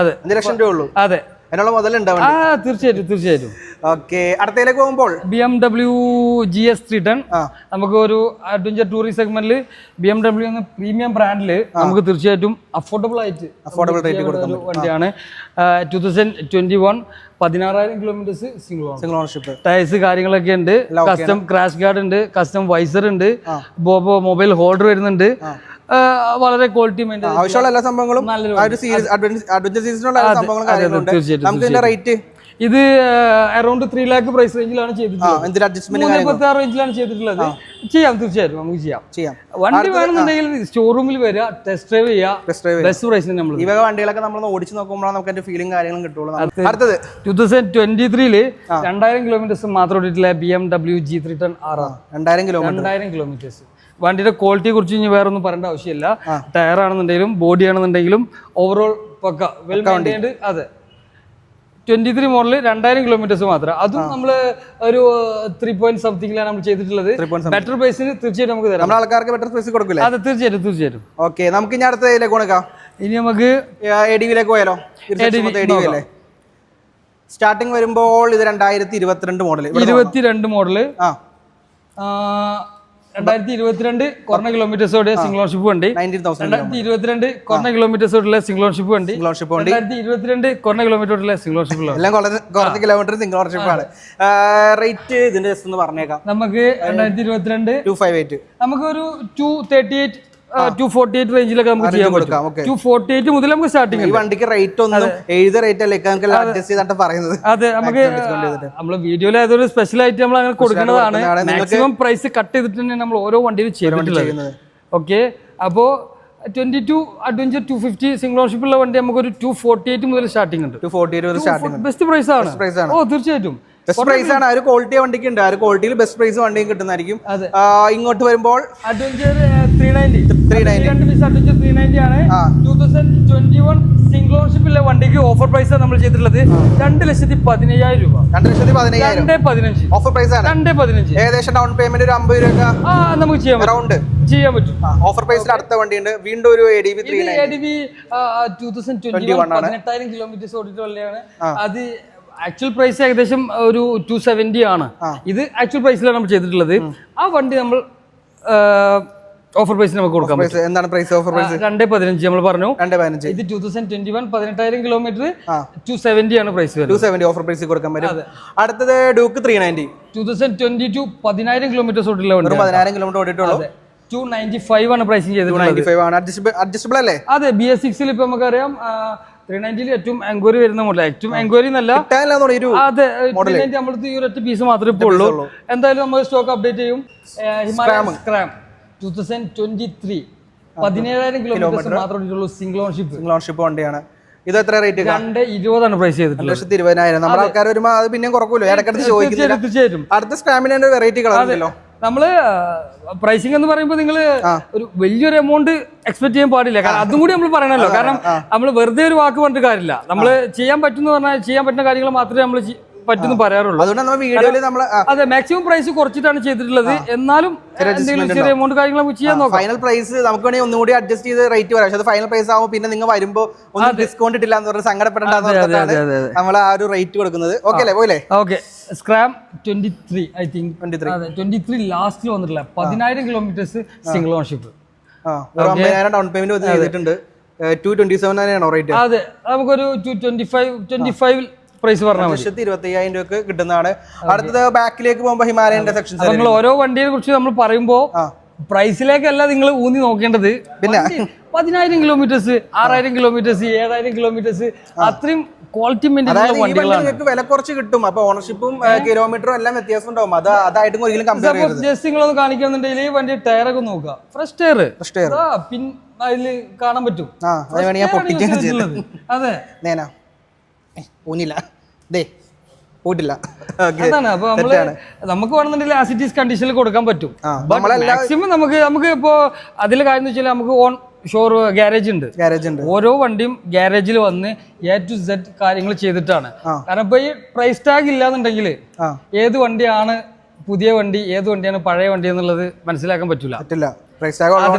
അതെ, 5 ലക്ഷം രൂപ ഉള്ളൂ. അതെ, അതിനുള്ള മുതലുണ്ടാവും. തീർച്ചയായിട്ടും. ഓക്കെ, അടുത്തതിലേക്ക് പോകുമ്പോൾ BMW GS 310. നമുക്ക് ഒരു അഡ്വഞ്ചർ ടൂറിസ്റ്റ് സെഗ്മെന്റിൽ BMW എന്ന പ്രീമിയം ബ്രാൻഡിൽ നമുക്ക് തീർച്ചയായിട്ടും അഫോർഡബിൾ റേറ്റ് കൊടുക്കുന്ന വണ്ടിയാണ്. 2021 16,000 കിലോമീറ്റേഴ്സ് സിംഗിൾ ഓണർഷിപ്പ്. ടയർസ് കാര്യങ്ങളൊക്കെ ഉണ്ട്, കസ്റ്റം ക്രാഷ് ഗാർഡ് ഉണ്ട്, കസ്റ്റം വൈസർ ഉണ്ട്, മൊബൈൽ ഹോൾഡർ വരുന്നുണ്ട്. വളരെ ക്വാളിറ്റി മെയിൻറ്റെയിൻ ആവശ്യമുള്ള എല്ലാ സംഭവങ്ങളും റേറ്റ് ഇത് അറൌണ്ട് 3 lakh പ്രൈസ് റേഞ്ചിലാണ് ചെയ്തിട്ടുള്ളത്. 36 റേഞ്ചിലാണ് ചെയ്തിട്ടുള്ളത്. തീർച്ചയായിട്ടും നമുക്ക് ചെയ്യാം. വണ്ടി വേണമെന്നുണ്ടെങ്കിൽ ഷോറൂമിൽ വരിക, ടെസ്റ്റ് ഡ്രൈവ് ചെയ്യുക, ബെസ്റ്റ് പ്രൈസിന് നമ്മൾ ഈ വണ്ടികളൊക്കെ നമ്മൾ ഓടിച്ച് നോക്കുമ്പോഴാണ് നമുക്ക് അതിന്റെ ഫീലിംഗ് കാര്യങ്ങളും കിട്ടുള്ളൂ. അടുത്തത് 2023 2000 കിലോമീറ്റേഴ്സ് മാത്രം ഓടിയിട്ടുള്ള BMW G310 R. 2000 കിലോമീറ്റേഴ്സ്. വണ്ടിയുടെ ക്വാളിറ്റിയെ കുറിച്ച് ഇനി വേറെ ഒന്നും പറയേണ്ട ആവശ്യമില്ല. ടയർ ആണെന്നുണ്ടെങ്കിലും ബോഡി ആണെന്നുണ്ടെങ്കിലും ഓവറോൾ പക്ക വെൽ മെയിൻറ്റൈൻഡ്. അതെ, 23 മോഡൽ 2000 കിലോമീറ്റേഴ്സ് മാത്രം. അതും നമ്മള് ഒരു 3 പോയിന്റ് സംതിങ്ങിലാണ് നമ്മൾ ചെയ്തിട്ടുള്ളത്. ബെറ്റർ പ്രൈസിന് തീർച്ചയായിട്ടും നമുക്ക് തരാം. ആൾക്കാർക്ക് ബെറ്റർ പ്രൈസ് കൊടുക്കില്ല. അതെ, തീർച്ചയായിട്ടും. ഓക്കെ, നമുക്ക് ഇനി അടുത്തതിലേക്ക് കൊടുക്കാം. ഇനി നമുക്ക് ADV-ലേക്ക് പോയാലോ? സ്റ്റാർട്ടിങ് വരുമ്പോൾ ഇത് 2022 മോഡൽ. 2022 കുറഞ്ഞ കിലോമീറ്റേഴ്സോടെ സിംഗിൾ ഓൺഷിപ്പ് വണ്ടി. 2022 കുറഞ്ഞ കിലോമീറ്റേഴ്സോടുള്ള സിംഗിൾ ഓൺഷിപ്പ് വണ്ടി. 2022 കുറഞ്ഞ കിലോമീറ്റർ സിംഗിൾ ഓൺഷിപ്പ് കുറഞ്ഞ കിലോമീറ്റർ സിംഗിൾ ഓൺഷിപ്പ് ആണ്. റേറ്റ് ഇതിന്റെ ജസ്റ്റ് ഒന്ന് പറഞ്ഞേക്കാം. നമുക്ക് 2022 258 നമുക്ക് ഒരു 238 248 റേഞ്ചിലൊക്കെ നമുക്ക് ചെയ്യാൻ കൊടുക്കാം. 248 മുതൽ നമുക്ക് സ്റ്റാർട്ടിംഗ്. ഈ വണ്ടിക്ക് റേറ്റ് ഒന്നും എഴുതിയ റേറ്റ് അല്ലേ അഡ്ജസ്റ്റ് ചെയ്തിട്ട് പറയുന്നത്. അതെ, നമുക്ക് നമ്മള് വീഡിയോയിൽ അതൊരു സ്പെഷ്യൽ ആയിട്ട് നമ്മൾ അങ്ങനെ കൊടുക്കുന്നതാണ്. മാക്സിമം പ്രൈസ് കട്ട് ചെയ്തിട്ട് തന്നെ നമ്മൾ ഓരോ വണ്ടിയിൽ ചെയ്യുന്നത്. ഓക്കെ, അപ്പോ 22 അഡ്വഞ്ചർ 250 സിംഗിൾ ഓൺഷിപ്പ് ഉള്ള വണ്ടി നമുക്ക് ഒരു 248 മുതൽ സ്റ്റാർട്ടിംഗ് ഉണ്ട്. 248 ബെസ്റ്റ് പ്രൈസ് ആണ്. ഓ, തീർച്ചയായിട്ടും ബെസ്റ്റ് പ്രൈസ് ആണ്. ആ ഒരു ക്വാളിറ്റി വണ്ടിക്ക് ഉണ്ട്. ആ ഒരു ക്വാളിറ്റിയിൽ ബെസ്റ്റ് പ്രൈസ് വണ്ടിയും കിട്ടുന്നതായിരിക്കും. ഇങ്ങോട്ട് വരുമ്പോൾ അഡ്വഞ്ചർ 390 അഡ്വഞ്ചർ 390 ആണ്. 2021 സിംഗിൾ ഓൺഷിപ്പ് ഉള്ള വണ്ടിക്ക് ഓഫർ പ്രൈസ് നമ്മൾ ചെയ്തിട്ടുള്ളത് 2,15,000 രൂപ. 2,15,000 ഓഫർ പ്രൈസ് ആണ്. 2,15,000 ഏകദേശം ഡൗൺ പേയ്മെന്റ് ഒരു 50 രൂപ നമുക്ക് ചെയ്യാൻ പറ്റും. ഓഫർ പ്രൈസിൽ അടുത്ത വണ്ടിയുണ്ട്. വീണ്ടും ഒരു ADV 2021 18,000 കിലോമീറ്റേഴ്സ് ഓടിയിട്ട് വണ്ടിയാണ്. അത് ആക്ച്വൽ പ്രൈസ് ഏകദേശം ഒരു 270 ആണ്. ഇത് ആക്ച്വൽ പ്രൈസിലാണ് നമ്മൾ ചെയ്തിട്ടുള്ളത്. ആ വണ്ടി നമ്മൾ ഓഫർ പ്രൈസ് നമുക്ക് കൊടുക്കാം. എന്താണ് പ്രൈസ്? ഓഫർ പ്രൈസ് 215 നമ്മൾ പറഞ്ഞു. 215. ഇത് 2021 18,000 കിലോമീറ്റർ 270 ആണ് പ്രൈസ് വരുന്നത്. 270 ഓഫർ പ്രൈസ് കൊടുക്കാൻ പറ്റും. അടുത്തത് ഡ്യൂക്ക് 390 2022 10,000 കിലോമീറ്റർ ഓടില്ല. 10,000 കിലോമീറ്റർ ഓടിയിട്ടുള്ളൂ. 295 ആണ് പ്രൈസിങ് ചെയ്തിട്ടുള്ളത്. 295 ആണ്. അഡ്ജസ്റ്റബിൾ അല്ലേ? അതെ, BS6 ഇപ്പൊ നമുക്കറിയാം 390 ഏറ്റവും എൻക്വയറി വരുന്ന മോഡൽ. ഏറ്റവും എൻക്വയറി എന്നല്ല, അതെ 390 നമ്മളത് ഈ ഒരൊറ്റ പീസ് മാത്രമേ ഇപ്പോൾ ഉള്ളൂ. എന്തായാലും നമ്മൾ സ്റ്റോക്ക് അപ്ഡേറ്റ് ചെയ്യും. ഹിമാലയൻ സ്ക്രാം 2023 17,000 കിലോമീറ്റർ മാത്രമേ ഉള്ളൂ. സിംഗിൾ ഓൺഷിപ്പ് വണ്ടിയാണ്. ഇത് എത്ര റേറ്റ്? 220 ആണ് പ്രൈസ് ചെയ്തിട്ടുള്ളത്. 220,000. നമ്മുടെ ആൾക്കാർ വരുമ്പോൾ അത് പിന്നെ കുറക്കൂല്ലോ, ഇടയ്ക്കിടയ്ക്ക് ചോദിക്കുന്നില്ല. തീർച്ചയായിട്ടും. അടുത്ത സ്ക്രാമിന്റെ വെറൈറ്റി കളർ ഉണ്ടല്ലോ. നമ്മള് പ്രൈസിംഗ് എന്ന് പറയുമ്പോൾ നിങ്ങൾ ഒരു വലിയൊരു എമൗണ്ട് എക്സ്പെക്ട് ചെയ്യാൻ പാടില്ല. കാരണം അതും കൂടി നമ്മൾ പറയണല്ലോ. കാരണം നമ്മൾ വെറുതെ ഒരു വാക്ക് പറഞ്ഞിട്ട് കാര്യമില്ല. നമ്മൾ ചെയ്യാൻ പറ്റുന്ന പറഞ്ഞാൽ ചെയ്യാൻ പറ്റുന്ന കാര്യങ്ങൾ മാത്രമേ നമ്മൾ പറ്റുന്ന പറയാറുള്ളൂ. അതെ, മാക്സിമം പ്രൈസ് കുറച്ചിട്ടാണ് ചെയ്തിട്ടുള്ളത്. എന്നാലും എന്തെങ്കിലും ചെറിയ എമൗണ്ട് കാര്യങ്ങൾ ചെയ്യാൻ നോക്കാം. ഫൈനൽ പ്രൈസ് നമുക്ക് വേണമെങ്കിൽ ഒന്നുകൂടി അഡ്ജസ്റ്റ് ചെയ്ത് റേറ്റ് പറയാം. പക്ഷേ ഫൈനൽ പ്രൈസ് ആവുമ്പോൾ പിന്നെ നിങ്ങൾ വരുമ്പോൾ ഒന്നും ഡിസ്കൗണ്ട് ഇട്ടില്ല എന്ന് പറഞ്ഞാൽ സങ്കടപ്പെടേണ്ടതാണ് നമ്മൾ ആ ഒരു റേറ്റ് കൊടുക്കുന്നത്. ഓക്കെ അല്ലേ? പോയില്ലേ? ഓക്കെ. സ്ക്രാം 23 ഐ തിങ്ക് 23 ലാസ്റ്റിൽ വന്നിട്ടില്ല. 10,000 kilometres single ownership. 50,000 down payment ചെയ്തിട്ടുണ്ട്. 227 ആണോ റേറ്റ്? അതെ, നമുക്കൊരു 225 പ്രൈസ് പറഞ്ഞാൽ 25,000 രൂപക്ക് കിട്ടുന്നതാണ്. അടുത്തത് ബാക്കിലേക്ക് പോകുമ്പോൾ ഹിമാലയന്റെ സെക്ഷൻസ്. നമ്മൾ ഓരോ വണ്ടിയെ കുറിച്ച് നമ്മൾ പറയുമ്പോൾ പ്രൈസിലേക്കല്ല നിങ്ങൾ ഊന്നി നോക്കേണ്ടത്. പിന്നെ 10,000 കിലോമീറ്റേഴ്സ്, 6,000 കിലോമീറ്റേഴ്സ്, 7,000 കിലോമീറ്റേഴ്സ് അത്രയും ക്വാളിറ്റി നിങ്ങൾക്ക് വില കുറച്ച് കിട്ടും. അപ്പൊ ഓണർഷിപ്പും കിലോമീറ്ററും എല്ലാം വ്യത്യാസം ഉണ്ടാവും. അതായിട്ടും ഒരിക്കലും കമ്പയർ ചെയ്യരുത്. ജസ്റ്റ് നിങ്ങളൊന്ന് കാണിക്കുന്നുണ്ടെങ്കിൽ ഈ വണ്ടി ടയറൊക്കെ നോക്കുക. ഫ്രഷ് ടയർ പിൻ അതില് കാണാൻ പറ്റും. അതെ, പോന്നില്ല ദേ പോയിട്ടില്ല. അതാണ്. അപ്പൊ നമ്മള് നമുക്ക് വേണമെന്നുണ്ടെങ്കിൽ ആസിറ്റീസ് കണ്ടീഷനിൽ കൊടുക്കാൻ പറ്റും. മാക്സിമം നമുക്ക് ഇപ്പോ അതിലെ കാര്യം എന്ന് വെച്ചാൽ നമുക്ക് ഓൺ ഷോർ ഗാരേജ് ഉണ്ട്. ഓരോ വണ്ടിയും ഗാരേജിൽ വന്ന് A to Z കാര്യങ്ങൾ ചെയ്തിട്ടാണ്. കാരണം ഇപ്പൊ ഈ പ്രൈസ് ടാഗ് ഇല്ലാന്നുണ്ടെങ്കിൽ ഏത് വണ്ടിയാണ് പുതിയ വണ്ടി, ഏത് വണ്ടിയാണ് പഴയ വണ്ടി എന്നുള്ളത് മനസ്സിലാക്കാൻ പറ്റില്ല. പ്രൈസ്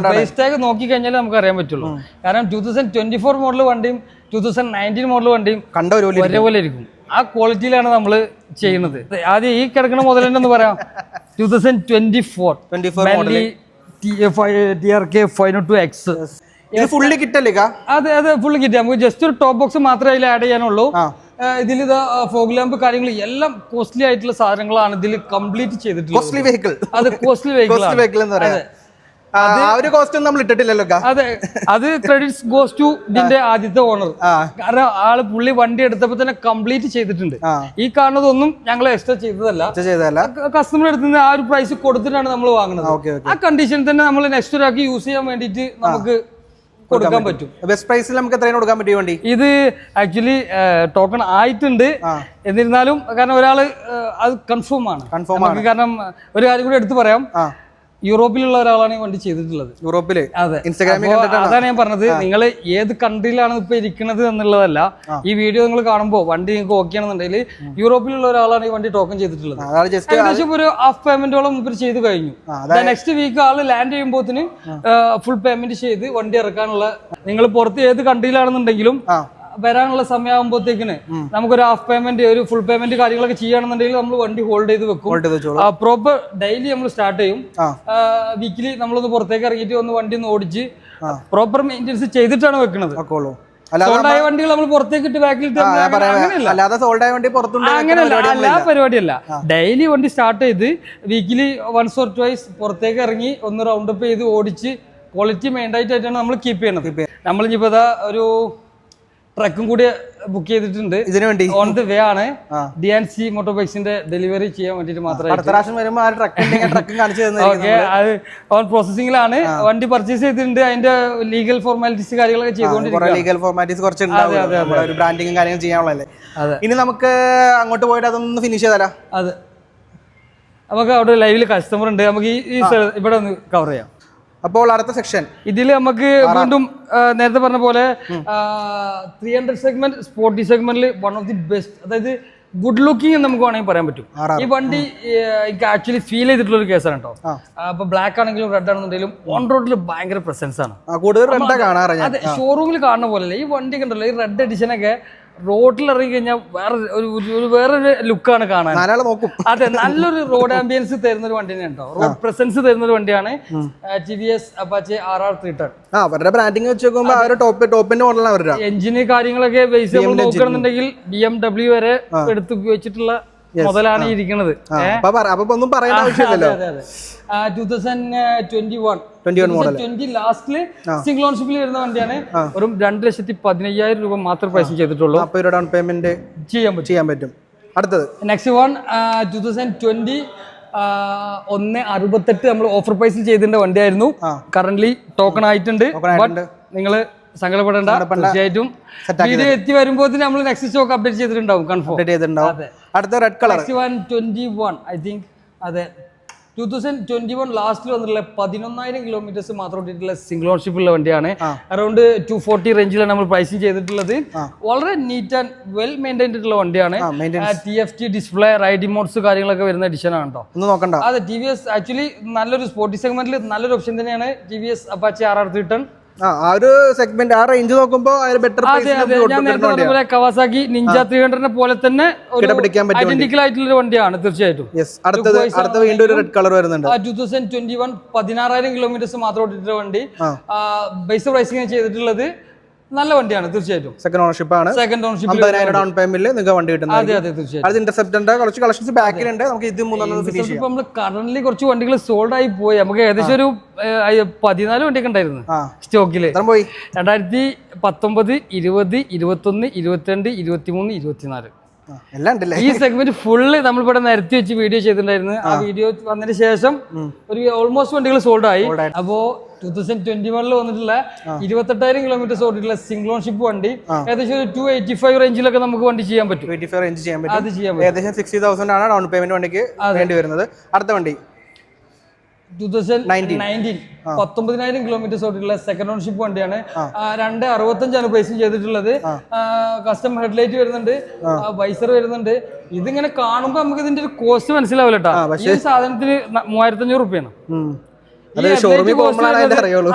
ടാഗ് നോക്കി കഴിഞ്ഞാൽ നമുക്ക് അറിയാൻ പറ്റുള്ളൂ. കാരണം 2024 മോഡൽ വണ്ടിയും 2019 മോഡൽ വണ്ടിയും ഒരേപോലെ ഇരിക്കും. ആ ക്വാളിറ്റിയിലാണ് നമ്മൾ ചെയ്യുന്നത്. ആദ്യം ഈ കിടക്കുന്ന മുതൽ തന്നെ ഒന്ന് പറയാം. 2024 TRK 502X ഫുള്ളി കിട്ടല്ലേ? അതെ അതെ, ഫുള്ളി കിട്ടി. നമുക്ക് ജസ്റ്റ് ഒരു ടോപ്പ് ബോക്സ് മാത്രമേ അതിൽ ആഡ് ചെയ്യാനുള്ളൂ. ഇതിൽ ഇത് ഫോഗ് ലാമ്പ് കാര്യങ്ങൾ എല്ലാം കോസ്റ്റ്ലി ആയിട്ടുള്ള സാധനങ്ങളാണ് ഇതിൽ കംപ്ലീറ്റ് ചെയ്തിട്ടുള്ളത്. അത് കോസ്റ്റ്ലി വെഹിക്കിൾ നമ്മൾ ഇട്ടിട്ടില്ലല്ലോ. അതെ, അത് ക്രെഡിറ്റ്സ് ഗോസ് ടു ഇതിന്റെ ആദ്യത്തെ ഓണർ. കാരണം ആള് പുള്ളി വണ്ടി എടുത്തപ്പോ തന്നെ കംപ്ലീറ്റ് ചെയ്തിട്ടുണ്ട്. ഈ കാണുന്നതൊന്നും ഞങ്ങൾ എക്സ്ട്രാ ചെയ്തതല്ല. കസ്റ്റമർ എടുത്തുന്ന ആ ഒരു പ്രൈസ് കൊടുത്തിട്ടാണ് നമ്മൾ വാങ്ങുന്നത്. ആ കണ്ടീഷൻ തന്നെ നമ്മൾ നെക്സ്റ്റ് ഒരാൾക്ക് യൂസ് ചെയ്യാൻ വേണ്ടിയിട്ട് നമുക്ക് കൊടുക്കാൻ പറ്റും. ബെസ്റ്റ് പ്രൈസിൽ നമുക്ക് എത്രയാണ് കൊടുക്കാൻ പറ്റിയ വണ്ടി? ഇത് ആക്ച്വലി ടോക്കൺ ആയിട്ടുണ്ട്. എന്നിരുന്നാലും കാരണം ഒരാള് അത് കൺഫേം ആണ്. കാരണം ഒരു കാര്യം കൂടി എടുത്തു പറയാം. യൂറോപ്പിലുള്ള ഒരാളാണ് ഈ വണ്ടി ചെയ്തിട്ടുള്ളത്. യൂറോപ്പില്? അതെ. അതാണ് ഞാൻ പറഞ്ഞത്. നിങ്ങൾ ഏത് കൺട്രിയിലാണ് ഇപ്പൊ ഇരിക്കുന്നത് എന്നുള്ളതല്ല. ഈ വീഡിയോ നിങ്ങൾ കാണുമ്പോൾ വണ്ടി നിങ്ങൾക്ക് ഓക്കെ ആണെന്നുണ്ടെങ്കിൽ യൂറോപ്പിലുള്ള ഒരാളാണ് ഈ വണ്ടി ടോക്കൺ ചെയ്തിട്ടുള്ളത്. ഏകദേശം ഒരു ഹാഫ് പേയ്മെന്റോളം ഇവർ ചെയ്ത് കഴിഞ്ഞു. നെക്സ്റ്റ് വീക്ക് ആള് ലാൻഡ് ചെയ്യുമ്പോത്തിന് ഫുൾ പേയ്മെന്റ് ചെയ്ത് വണ്ടി ഇറക്കാനുള്ള, നിങ്ങൾ പുറത്ത് ഏത് കൺട്രിയിലാണെന്നുണ്ടെങ്കിലും വരാനുള്ള സമയമാകുമ്പോഴത്തേക്കിന് നമുക്കൊരു ഹാഫ് പേയ്മെന്റ്, ഒരു ഫുൾ പേയ്മെന്റ് കാര്യങ്ങളൊക്കെ ചെയ്യുകയാണെന്നുണ്ടെങ്കിൽ നമ്മൾ വണ്ടി ഹോൾഡ് ചെയ്ത് വെക്കും. പ്രോപ്പർ ഡെയിലി നമ്മൾ സ്റ്റാർട്ട് ചെയ്യും. വീക്കിലി നമ്മളൊന്ന് പുറത്തേക്ക് ഇറങ്ങിയിട്ട് ഒന്ന് വണ്ടി ഒന്ന് ഓടിച്ച് പ്രോപ്പർ മെയിൻ്റെനൻസ് ചെയ്തിട്ടാണ് വെക്കുന്നത്. സോൾഡായ വണ്ടികൾ നമ്മൾ പുറത്തേക്ക് ഇട്ട് ബാക്കിൽ അങ്ങനെയല്ല, ആ പരിപാടിയല്ല. ഡെയിലി വണ്ടി സ്റ്റാർട്ട് ചെയ്ത് വീക്കിലി വൺസ് ഓർ ട്വൈസ് പുറത്തേക്ക് ഇറങ്ങി ഒന്ന് റൗണ്ട് അപ്പ് ചെയ്ത് ഓടിച്ച് ക്വാളിറ്റി മെയിൻറ്റൈൻ ആയിട്ടാണ് നമ്മൾ കീപ്പ് ചെയ്യുന്നത്. നമ്മളിപ്പോ ഒരു ട്രക്കും കൂടി ബുക്ക് ചെയ്തിട്ടുണ്ട് ഇതിനു വേണ്ടി. ഓൺ ദി വേ ആണ്. DNC മോട്ടോർബൈക്സിന്റെ ഡെലിവറി ചെയ്യാൻ വേണ്ടിട്ട് മാത്രമേ. ഓൺ പ്രോസസിംഗിലാണ്. വണ്ടി പർച്ചേസ് ചെയ്തിട്ടുണ്ട്. അതിന്റെ ലീഗൽ ഫോർമാലിറ്റീസ് കാര്യങ്ങളൊക്കെ ചെയ്തുകൊണ്ടിരിക്കുകയാണ്. ഇനി നമുക്ക് അങ്ങോട്ട് പോയിട്ട് അതൊന്ന് ഫിനിഷ് ചെയ്താലോ? അതെ, നമുക്ക് അവിടെ ലൈവില് കസ്റ്റമർ ഉണ്ട്. നമുക്ക് ഈ ഇവിടെ ഒന്ന് കവർ ചെയ്യാം. അപ്പോൾ അടുത്ത സെക്ഷൻ ഇതിൽ നമുക്ക് വീണ്ടും നേരത്തെ പറഞ്ഞ പോലെ 300 സെഗ്മെന്റ് സ്പോർട്ടി സെഗ്മെന്റിൽ വൺ ഓഫ് ദി ബെസ്റ്റ്, അതായത് ഗുഡ് ലുക്കിംഗ് എന്ന് നമുക്ക് വേണമെങ്കിൽ പറയാൻ പറ്റും. ഈ വണ്ടി എനിക്ക് ആക്ച്വലി ഫീൽ ചെയ്തിട്ടുള്ള ഒരു കേസാണ് കേട്ടോ. അപ്പൊ ബ്ലാക്ക് ആണെങ്കിലും റെഡ് ആണെന്നുണ്ടെങ്കിലും ഓൺ റോഡിൽ ഭയങ്കര പ്രസൻസ് ആണ്. കൂടുതൽ അതെ, ഷോറൂമിൽ കാണുന്ന പോലെ ഈ വണ്ടി കണ്ടല്ലോ, ഈ റെഡ് എഡിഷനൊക്കെ റോഡിൽ ഇറങ്ങി കഴിഞ്ഞാൽ വേറൊരു ലുക്കാണ് കാണാൻ. നാലാളെ നോക്കും. അതെ, നല്ലൊരു റോഡ് ആംബിയൻസ് തരുന്ന ഒരു വണ്ടി കേട്ടോ. റോഡ് പ്രസൻസ് തരുന്ന ഒരു വണ്ടിയാണ് TVS Apache RR 310. അവരുടെ ബ്രാൻഡിങ് വെച്ച് നോക്കുമ്പോൾ ആ ഒരു ടോപ്പിന്റെ മോഡലാണ് അവരുടെ. എഞ്ചിന് കാര്യങ്ങളൊക്കെ ബേസ് നമ്മൾ നോക്കുകയാണെന്നുണ്ടെങ്കിൽ BMW വരെ എടുത്ത് ഉപയോഗിച്ചിട്ടുള്ള മുതലാണ് ഇരിക്കുന്നത്. ഒന്നും പറയേണ്ട ആവശ്യമില്ലല്ലോ. 2020 ലാസ്റ്റില് സിംഗിൾ ഓൺഷിപ്പിൽ വരുന്ന വണ്ടിയാണ്. വെറും 2,15,000 രൂപ മാത്രം പ്രൈസ് ചെയ്തിട്ടുള്ളൂ. അപ്പോൾ ഡൗൺ പേയ്മെന്റ് ചെയ്യാൻ പറ്റും. അടുത്തത് നെക്സ്റ്റ് വൺ 2020 168 നമ്മൾ ഓഫർ പ്രൈസിൽ ചെയ്തിട്ടുള്ള വണ്ടിയായിരുന്നു. കറന്റ് ടോക്കൺ ആയിട്ടുണ്ട്. നിങ്ങൾ സങ്കടപ്പെടേണ്ട, തീർച്ചയായിട്ടും വീഡിയോ എത്തി വരുമ്പോൾ നമ്മൾ നെക്സ്റ്റ് സ്റ്റോക്ക് അപ്ഡേറ്റ് ചെയ്തിട്ടുണ്ടാവും. കൺഫേം അടുത്ത റെഡ് കളർ 21 ഐ തിങ്ക്. അതെ, 2021 ലാസ്റ്റിൽ വന്നിട്ടുള്ള 11,000 കിലോമീറ്റേഴ്സ് മാത്രം ഓടിയിട്ടുള്ള സിംഗിൾ ഓൺഷിപ്പ് ഉള്ള വണ്ടിയാണ്. അറൌണ്ട് 240 റേഞ്ചിലാണ് നമ്മൾ പ്രൈസിങ് ചെയ്തിട്ടുള്ളത്. വളരെ നീറ്റ് ആൻഡ് വെൽ മെയിൻറ്റൈൻഡ് ആയിട്ടുള്ള വണ്ടിയാണ്. TFT ഡിസ്പ്ലേ, റൈഡിംഗ് മോഡ്സ് കാര്യങ്ങളൊക്കെ വരുന്ന എഡിഷൻ ആണ് കേട്ടോ. അതെ, TVS ആക്ച്വലി നല്ലൊരു സ്പോർട്ടി സെഗ്മെന്റിൽ നല്ലൊരു ഓപ്ഷൻ തന്നെയാണ് TVS Apache RR 310. ആ ഒരു സെഗ്മെന്റ്, ആ റേഞ്ച് നോക്കുമ്പോൾ കവാസാക്കി നിഞ്ച 300 പോലെ തന്നെ ഐഡന്റിക്കൽ ആയിട്ടുള്ള വണ്ടിയാണ് തീർച്ചയായിട്ടും. അടുത്ത വീണ്ടും ഒരു റെഡ് കളർ വരുന്നുണ്ട്. 2021 16,000 കിലോമീറ്റേഴ്സ് മാത്രം ഓടിയിട്ടുള്ള വണ്ടി. ബേസ് പ്രൈസിംഗ് ചെയ്തിട്ടുള്ളത് നല്ല വണ്ടിയാണ് തീർച്ചയായിട്ടും. സെക്കൻഡ് ഓണർഷിപ്പ് ആണ്. 50,000 ഡൗൺ പേയ്മെന്റിൽ നിങ്ങൾക്ക് വണ്ടി കിട്ടുന്നത്. അതെ അതെ തീർച്ചയായും. അത് ഇന്റർസെപ്റ്ററിന്റെ കുറച്ച് കളക്ഷൻസ് ബാക്കിലുണ്ട്. നമുക്ക് ഇത് മൂന്നെണ്ണം ഫിനിഷ് ചെയ്യാം. നമ്മൾ കറന്റ്ലി കുറച്ച് വണ്ടികൾ സോൾഡ് ആയി പോയി. നമുക്ക് ഏകദേശം ഒരു 14 വണ്ടിയൊക്കെ ഉണ്ടായിരുന്നു സ്റ്റോക്കില്. 2019, 20, 20, 21, 22, 23, 24 ഈ സെഗ്മെന്റ് ഫുള്ള് നമ്മളിവിടെ നിരത്തി വെച്ച് വീഡിയോ ചെയ്തിട്ടുണ്ടായിരുന്നു. ആ വീഡിയോ വന്നതിന് ശേഷം ഒരു ഓൾമോസ്റ്റ് വണ്ടികൾ സോൾഡ് ആയി. അപ്പോ 2021 വന്നിട്ടുള്ള 28,000 കിലോമീറ്റർ ഓടിയിട്ടുള്ള സിംഗിൾ ഓൺഷിപ്പ് വണ്ടി ഏകദേശം ഒരു 285 റേഞ്ചിലൊക്കെ നമുക്ക് വണ്ടി ചെയ്യാൻ പറ്റും. 285 റേഞ്ച് ചെയ്യാൻ പറ്റും. ഏകദേശം 60,000 ആണ് ഡൗൺ പേയ്മെന്റ് വണ്ടിക്ക് വേണ്ടി വരുന്നത്. അടുത്ത വണ്ടി 2019 19,000 കിലോമീറ്റർ ഓടിയിട്ടുള്ള സെക്കൻഡ് ഓൺഷിപ്പ് വണ്ടിയാണ്. 265 പ്രൈസിങ് ചെയ്തിട്ടുള്ളത്. കസ്റ്റം ഹെഡ്ലൈറ്റ് വരുന്നുണ്ട്, വൈസർ വരുന്നുണ്ട്. ഇതിങ്ങനെ കാണുമ്പോ നമുക്ക് ഇതിന്റെ ഒരു കോസ്റ്റ് മനസ്സിലാവില്ല കേട്ടോ. ഈ സാധനത്തിന് 3,500 രൂപയാണ്.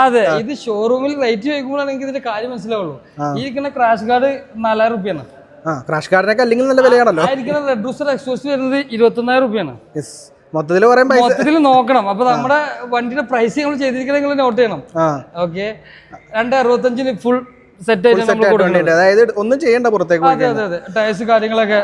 അതെ, ഇത് ഷോറൂമിൽ റേറ്റ് ചോദിക്കുമ്പോഴാണ് എനിക്ക് ഇതിന്റെ കാര്യം മനസ്സിലാവുള്ളൂ. ഈ ഇരിക്കുന്ന ക്രാഷ് ഗാർഡ് 4,000 രൂപയാണ്. ക്രാഷ് ഗാർഡിനൊക്കെ അല്ലെങ്കിൽ നല്ല വിലയാണല്ലോ. ആയിരിക്കുന്ന റെഡ് റൂസ്റ്റർ എക്സോസ്റ്റ് വരുന്നത് 21,000 രൂപയാണ്. മൊത്തത്തിൽ നോക്കണം. അപ്പൊ നമ്മുടെ വണ്ടിയുടെ പ്രൈസ് നമ്മൾ ചെയ്തിരിക്കുന്നത് നോട്ട് ചെയ്യണം. ഓക്കെ, 265 ഫുൾ സെറ്റ് ആയിട്ട് നമ്മൾ കൊടുക്കുന്നത്. അതായത് ഒന്നും ചെയ്യേണ്ട പുറത്തേക്ക്. അതെ അതെ അതെ, ടയർസ് കാര്യങ്ങളൊക്കെ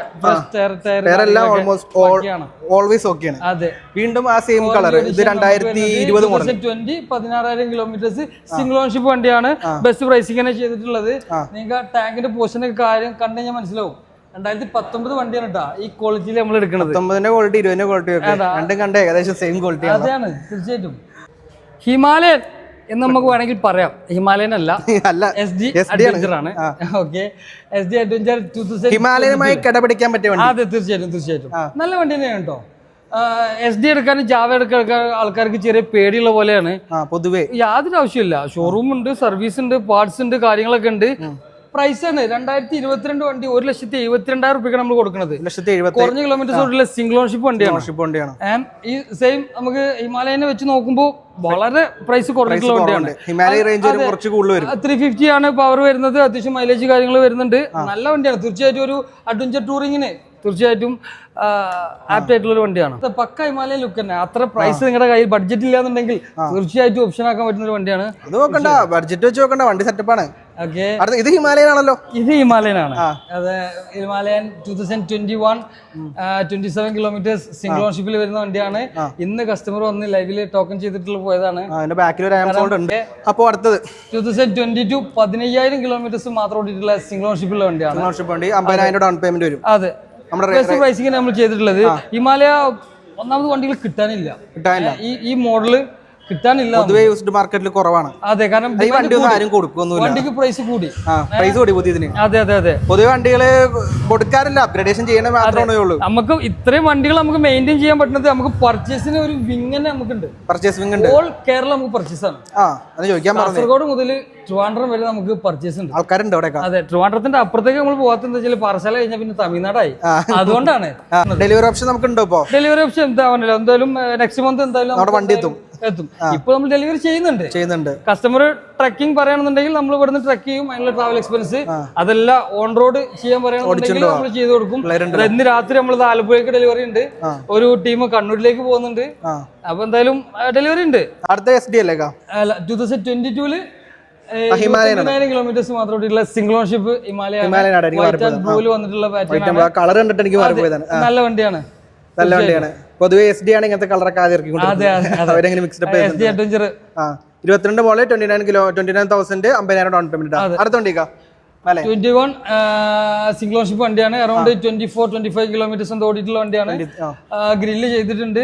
ഓൾവേസ് ഓക്കെയാണ്. അതെ, വീണ്ടും ആ സെയിം കളർ. ഇത് 2020 മോഡൽ 16,000 കിലോമീറ്റേഴ്സ് സിംഗിൾ ഓൺഷിപ്പ് വണ്ടിയാണ്. ബെസ്റ്റ് പ്രൈസിംഗ് ചെയ്തിട്ടുള്ളത്. നിങ്ങൾക്ക് ടാങ്കിന്റെ പോർഷനൊക്കെ കാര്യം കണ്ടു കഴിഞ്ഞാൽ മനസ്സിലാവും. 2019 വണ്ടിയാണ് കേട്ടോ ഈ ക്വാളിറ്റിയിൽ നമ്മൾ എടുക്കുന്നത്. 19 ക്വാളിറ്റി 20 ക്വാളിറ്റി രണ്ടും കണ്ട ഏകദേശം സെയിം ക്വാളിറ്റി. അതാണ് തീർച്ചയായിട്ടും. ഹിമാലയൻ എന്ന് നമുക്ക് വേണമെങ്കിൽ പറയാം. ഹിമാലയൻ അല്ല, SD അഡ്വഞ്ചർ ആണ്. ഓക്കെ, SD അഡ്വഞ്ചർ 2000 ഹിമാലയനുമായി കിടപിടിക്കാൻ പറ്റിയ വണ്ടി. അതെ തീർച്ചയായിട്ടും നല്ല വണ്ടി തന്നെയാണ് കേട്ടോ. SD എടുക്കാനും ജാവ എടുക്കാൻ ആൾക്കാർക്ക് ചെറിയ പേടിയുള്ള പോലെയാണ് പൊതുവെ. യാതൊരു ആവശ്യമില്ല. ഷോറൂം ഉണ്ട്, സർവീസ് ഉണ്ട്, പാർട്സ് ഉണ്ട്, കാര്യങ്ങളൊക്കെ ഉണ്ട്. പ്രൈസ് ആണ് 2022 വണ്ടി 1,72,000 രൂപയ്ക്ക് നമ്മൾ കൊടുക്കുന്നത്. കുറഞ്ഞ കിലോമീറ്റർ സിംഗിൾ ഓൺഷിപ്പ് വണ്ടിയാണ്. ഈ സെയിം നമുക്ക് ഹിമാലയനെ വെച്ച് നോക്കുമ്പോൾ വളരെ പ്രൈസ് കുറഞ്ഞിട്ടുള്ള വണ്ടിയാണ്. 350 ആണ് പവർ വരുന്നത്. അത്യാവശ്യം മൈലേജ് കാര്യങ്ങൾ വരുന്നുണ്ട്. നല്ല വണ്ടിയാണ് തീർച്ചയായിട്ടും. ഒരു അഡ്വഞ്ചർ ടൂറിങ്ങിന് തീർച്ചയായിട്ടും ആപ്റ്റ് ആയിട്ടുള്ള ഒരു വണ്ടിയാണ്. പക്ക ഹിമാലയൻ ലുക്ക് തന്നെ. അത്ര പ്രൈസ് നിങ്ങളുടെ കയ്യിൽ ബഡ്ജറ്റ് ഇല്ലാന്നുണ്ടെങ്കിൽ തീർച്ചയായിട്ടും ഓപ്ഷൻ ആക്കാൻ പറ്റുന്ന ഒരു വണ്ടിയാണ്. അത് നോക്കണ്ട, ബഡ്ജറ്റ് വെച്ച് നോക്കണ്ട, വണ്ടി സെറ്റപ്പാണ്. ഓക്കെ, ഇത് ഹിമാലയൻ ആണല്ലോ. ഇത് ഹിമാലയൻ ആണ്. അതെ, ഹിമാലയൻ 2021 27 കിലോമീറ്റേഴ്സ് സിംഗിൾ ഓൺഷിപ്പിൽ വരുന്ന വണ്ടിയാണ്. ഇന്ന് കസ്റ്റമർ വന്ന് ലൈവില് ടോക്കൺ ചെയ്തിട്ടുള്ള പോയതാണ്. അപ്പോൾ അടുത്തത് 2022 15,000 കിലോമീറ്റേഴ്സ് മാത്രം ഓടിയിട്ടുള്ള സിംഗിൾ ഓൺഷിപ്പുള്ള വണ്ടിയാണ്. 50,000 ഡൗൺ പേയ്മെന്റ് വരും. അതെ, പ്രൈസിംഗ് നമ്മൾ ചെയ്തിട്ടുള്ളത്. ഹിമാലയ ഒന്നാമത് വണ്ടികൾ കിട്ടാനില്ല. ഈ മോഡല് കിട്ടാനില്ല. പൊതുവെ യൂസ്ഡ് മാർക്കറ്റിൽ കുറവാണ്. അതെ, കാരണം ഈ വണ്ടി ഒന്നും ആരും കൊടുക്കൊന്നുമില്ല. വണ്ടിക്ക് പ്രൈസ് കൂടി. പുതിയതിന്. അതെ അതെ അതെ, പൊതുവെ വണ്ടികള് കൊടുക്കാറില്ല, അപ്ഗ്രേഡേഷൻ ചെയ്യണ മാത്രമേ ഉള്ളൂ. നമുക്ക് ഇത്രയും വണ്ടികൾ നമുക്ക് മെയിൻറ്റെയിൻ ചെയ്യാൻ പറ്റുന്നത് നമുക്ക് പർച്ചേസിന് ഒരു വിങ് തന്നെ നമുക്കുണ്ട്. പർച്ചേസ് വിങ് ഉണ്ട്. ഓൾ കേരള നമുക്ക് പർച്ചേസ് ആണ്. ചോദിക്കാൻ കാസർഗോഡ് മുതൽ ട്രിവാൻഡ്രം വരെ നമുക്ക് പർച്ചേസ് ഉണ്ട്. ആൾക്കാരുണ്ട് അവിടെ. അതെ, ട്രിവാൻഡ്രത്തിന്റെ അപ്പുറത്തേക്ക് നമ്മൾ പോകാത്തെന്ന് വെച്ചാൽ പാറശാല കഴിഞ്ഞാൽ പിന്നെ തമിഴ്നാടായി, അതുകൊണ്ടാണ്. ഡെലിവറി ഓപ്ഷൻ നമുക്ക് ഉണ്ടോ? ഇപ്പോ ഡെലിവറി ഓപ്ഷൻ എന്താവണല്ലോ, എന്തായാലും നെക്സ്റ്റ് മന്ത് എന്തായാലും വണ്ടി എത്തും. ഇപ്പൊ നമ്മൾ ഡെലിവറി ചെയ്യുന്നുണ്ട്. കസ്റ്റമർ ട്രക്കിംഗ് പറയുകയാണെന്നുണ്ടെങ്കിൽ നമ്മൾ ഇവിടുന്ന് ട്രക്ക് ചെയ്യും, അതിനുള്ള ട്രാവൽ എക്സ്പെൻസ് അതെല്ലാം ഓൺ റോഡ് ചെയ്യാൻ പറയുകയാണെന്നുണ്ടെങ്കിൽ നമ്മൾ ചെയ്ത് കൊടുക്കും. ഇന്ന് രാത്രി നമ്മൾ ആലപ്പുഴയ്ക്ക് ഡെലിവറി ഉണ്ട്, ഒരു ടീം കണ്ണൂരിലേക്ക് പോകുന്നുണ്ട്. അപ്പൊ എന്തായാലും ഡെലിവറി ഉണ്ട്. അടുത്ത SD അല്ലേ? 2022 കിലോമീറ്റേഴ്സ് മാത്രമായിട്ടുള്ള സിംഗിൾ ഓൺഷിപ്പ് ഹിമാലയ വന്നിട്ടുള്ള പാറ്റേൺ. കളർ കണ്ടിട്ട് എനിക്ക് നല്ല വണ്ടിയാണ്. നല്ല വണ്ടിയാണ്. പൊതുവെ SD ആണ് ഇങ്ങനത്തെ കളറൊക്കെ ആദ്യം അവരെങ്ങനെ മിക്സ്ഡ് അപ്പ് 22 മോളിൽ 29,000 50,000 ഡൗൺ പേയ്മെന്റ്. അടുത്ത വണ്ടിക്കാ 21 സിംഗിൾ ഓൺഷിപ്പ് വണ്ടിയാണ്. അറൌണ്ട് 24-25 കിലോമീറ്റേഴ്സ് ഓടിയിട്ടുള്ള വണ്ടിയാണ്. ഗ്രില്ല് ചെയ്തിട്ടുണ്ട്,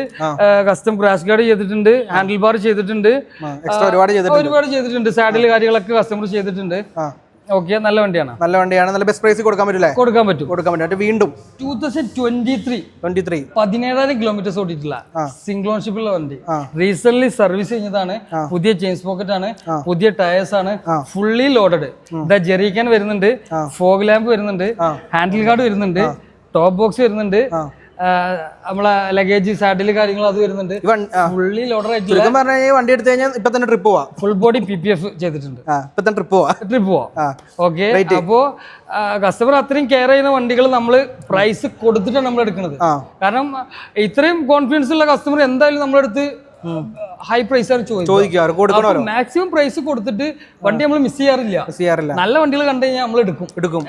കസ്റ്റം ക്രാഷ് ഗാർഡ് ചെയ്തിട്ടുണ്ട്, ഹാൻഡിൽ ബാർ ചെയ്തിട്ടുണ്ട്, ഒരുപാട് ചെയ്തിട്ടുണ്ട്. സാഡിൽ കാര്യങ്ങളൊക്കെ കസ്റ്റമർ ചെയ്തിട്ടുണ്ട്. ഓക്കെ, നല്ല വണ്ടിയാണ്. നല്ല ബെസ്റ്റ് പ്രൈസ് കൊടുക്കാൻ പറ്റില്ലേ? കൊടുക്കാൻ പറ്റും. വീണ്ടും 2023 17,000 കിലോമീറ്റേഴ്സ് ഓടിയിട്ടുള്ള സിംഗിൾ ഓൺഷിപ്പുള്ള വണ്ടി. റീസെന്റ് സർവീസ് കഴിഞ്ഞതാണ്. പുതിയ ചെയിൻ പോക്കറ്റ് ആണ്, പുതിയ ടയേഴ്സ് ആണ്, ഫുള്ളി ലോഡഡ്. ജെറി ക്യാൻ വരുന്നുണ്ട്, ഫോഗ് ലാമ്പ് വരുന്നുണ്ട്, ഹാൻഡിൽ ഗാർഡ് വരുന്നുണ്ട്, ടോപ്പ് ബോക്സ് വരുന്നുണ്ട്, നമ്മളെ ലഗേജ് സാഡിൽ കാര്യങ്ങൾ അത് വരുന്നുണ്ട്. ഫുള്ളി ലോഡർ ആയിട്ടുള്ള വണ്ടി എടുത്തു കഴിഞ്ഞാൽ ഇപ്പൊ തന്നെ ട്രിപ്പ് പോവാം. ഫുൾ ബോഡി PPF ചെയ്തിട്ടുണ്ട്. ട്രിപ്പ് പോവാം. ഓക്കെ, അപ്പോ കസ്റ്റമർ അത്രയും കെയർ ചെയ്യുന്ന വണ്ടികൾ നമ്മൾ പ്രൈസ് കൊടുത്തിട്ടാണ് നമ്മൾ എടുക്കുന്നത്. കാരണം ഇത്രയും കോൺഫിഡൻസ് ഉള്ള കസ്റ്റമർ എന്തായാലും നമ്മളെടുത്ത് ഹൈ പ്രൈസ് ആണ് ചോദിക്കുക. മാക്സിമം പ്രൈസ് കൊടുത്തിട്ട് വണ്ടി നമ്മൾ മിസ് ചെയ്യാറില്ല. നല്ല വണ്ടികൾ കണ്ടു കഴിഞ്ഞാൽ നമ്മൾ എടുക്കും.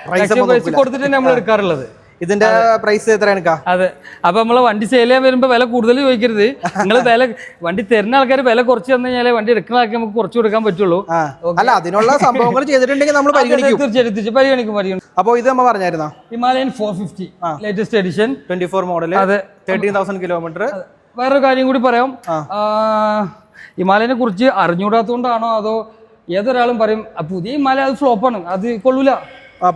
പ്രൈസ് കൊടുത്തിട്ട് നമ്മൾ എടുക്കാറുള്ളത്. ഇതിന്റെ പ്രൈസ് എത്രയാണ്? അതെ, അപ്പൊ നമ്മള് വണ്ടി സെയിൽ ചെയ്യാൻ വരുമ്പോ വില കൂടുതൽ ചോദിക്കരുത്. നിങ്ങൾ വണ്ടി തരുന്ന ആൾക്കാർ വില കുറച്ച് തന്നു കഴിഞ്ഞാൽ വണ്ടി എടുക്കുന്ന ആൾക്കാർ നമുക്ക് കുറച്ച് കൊടുക്കാൻ പറ്റുള്ളൂ. അല്ല, അതിനുള്ള സംഭവങ്ങൾ ചെയ്തിട്ടുണ്ടെങ്കിൽ നമ്മൾ തീർച്ചയായിട്ടും പരിഗണിക്കും. അപ്പൊ ഇത് നമ്മൾ പറഞ്ഞായിരുന്നോ? Himalayan 450 latest edition 24 model. അതെ, 13,000 കിലോമീറ്റർ. വേറൊരു കാര്യം കൂടി പറയാം. ഹിമാലയനെ കുറിച്ച് അറിഞ്ഞൂടാത്തോണ്ടാണോ അതോ ഏതൊരാളും പറയും പുതിയ ഹിമാലയ അത് ഫ്ലോപ്പാണ്, അത് കൊള്ളൂല,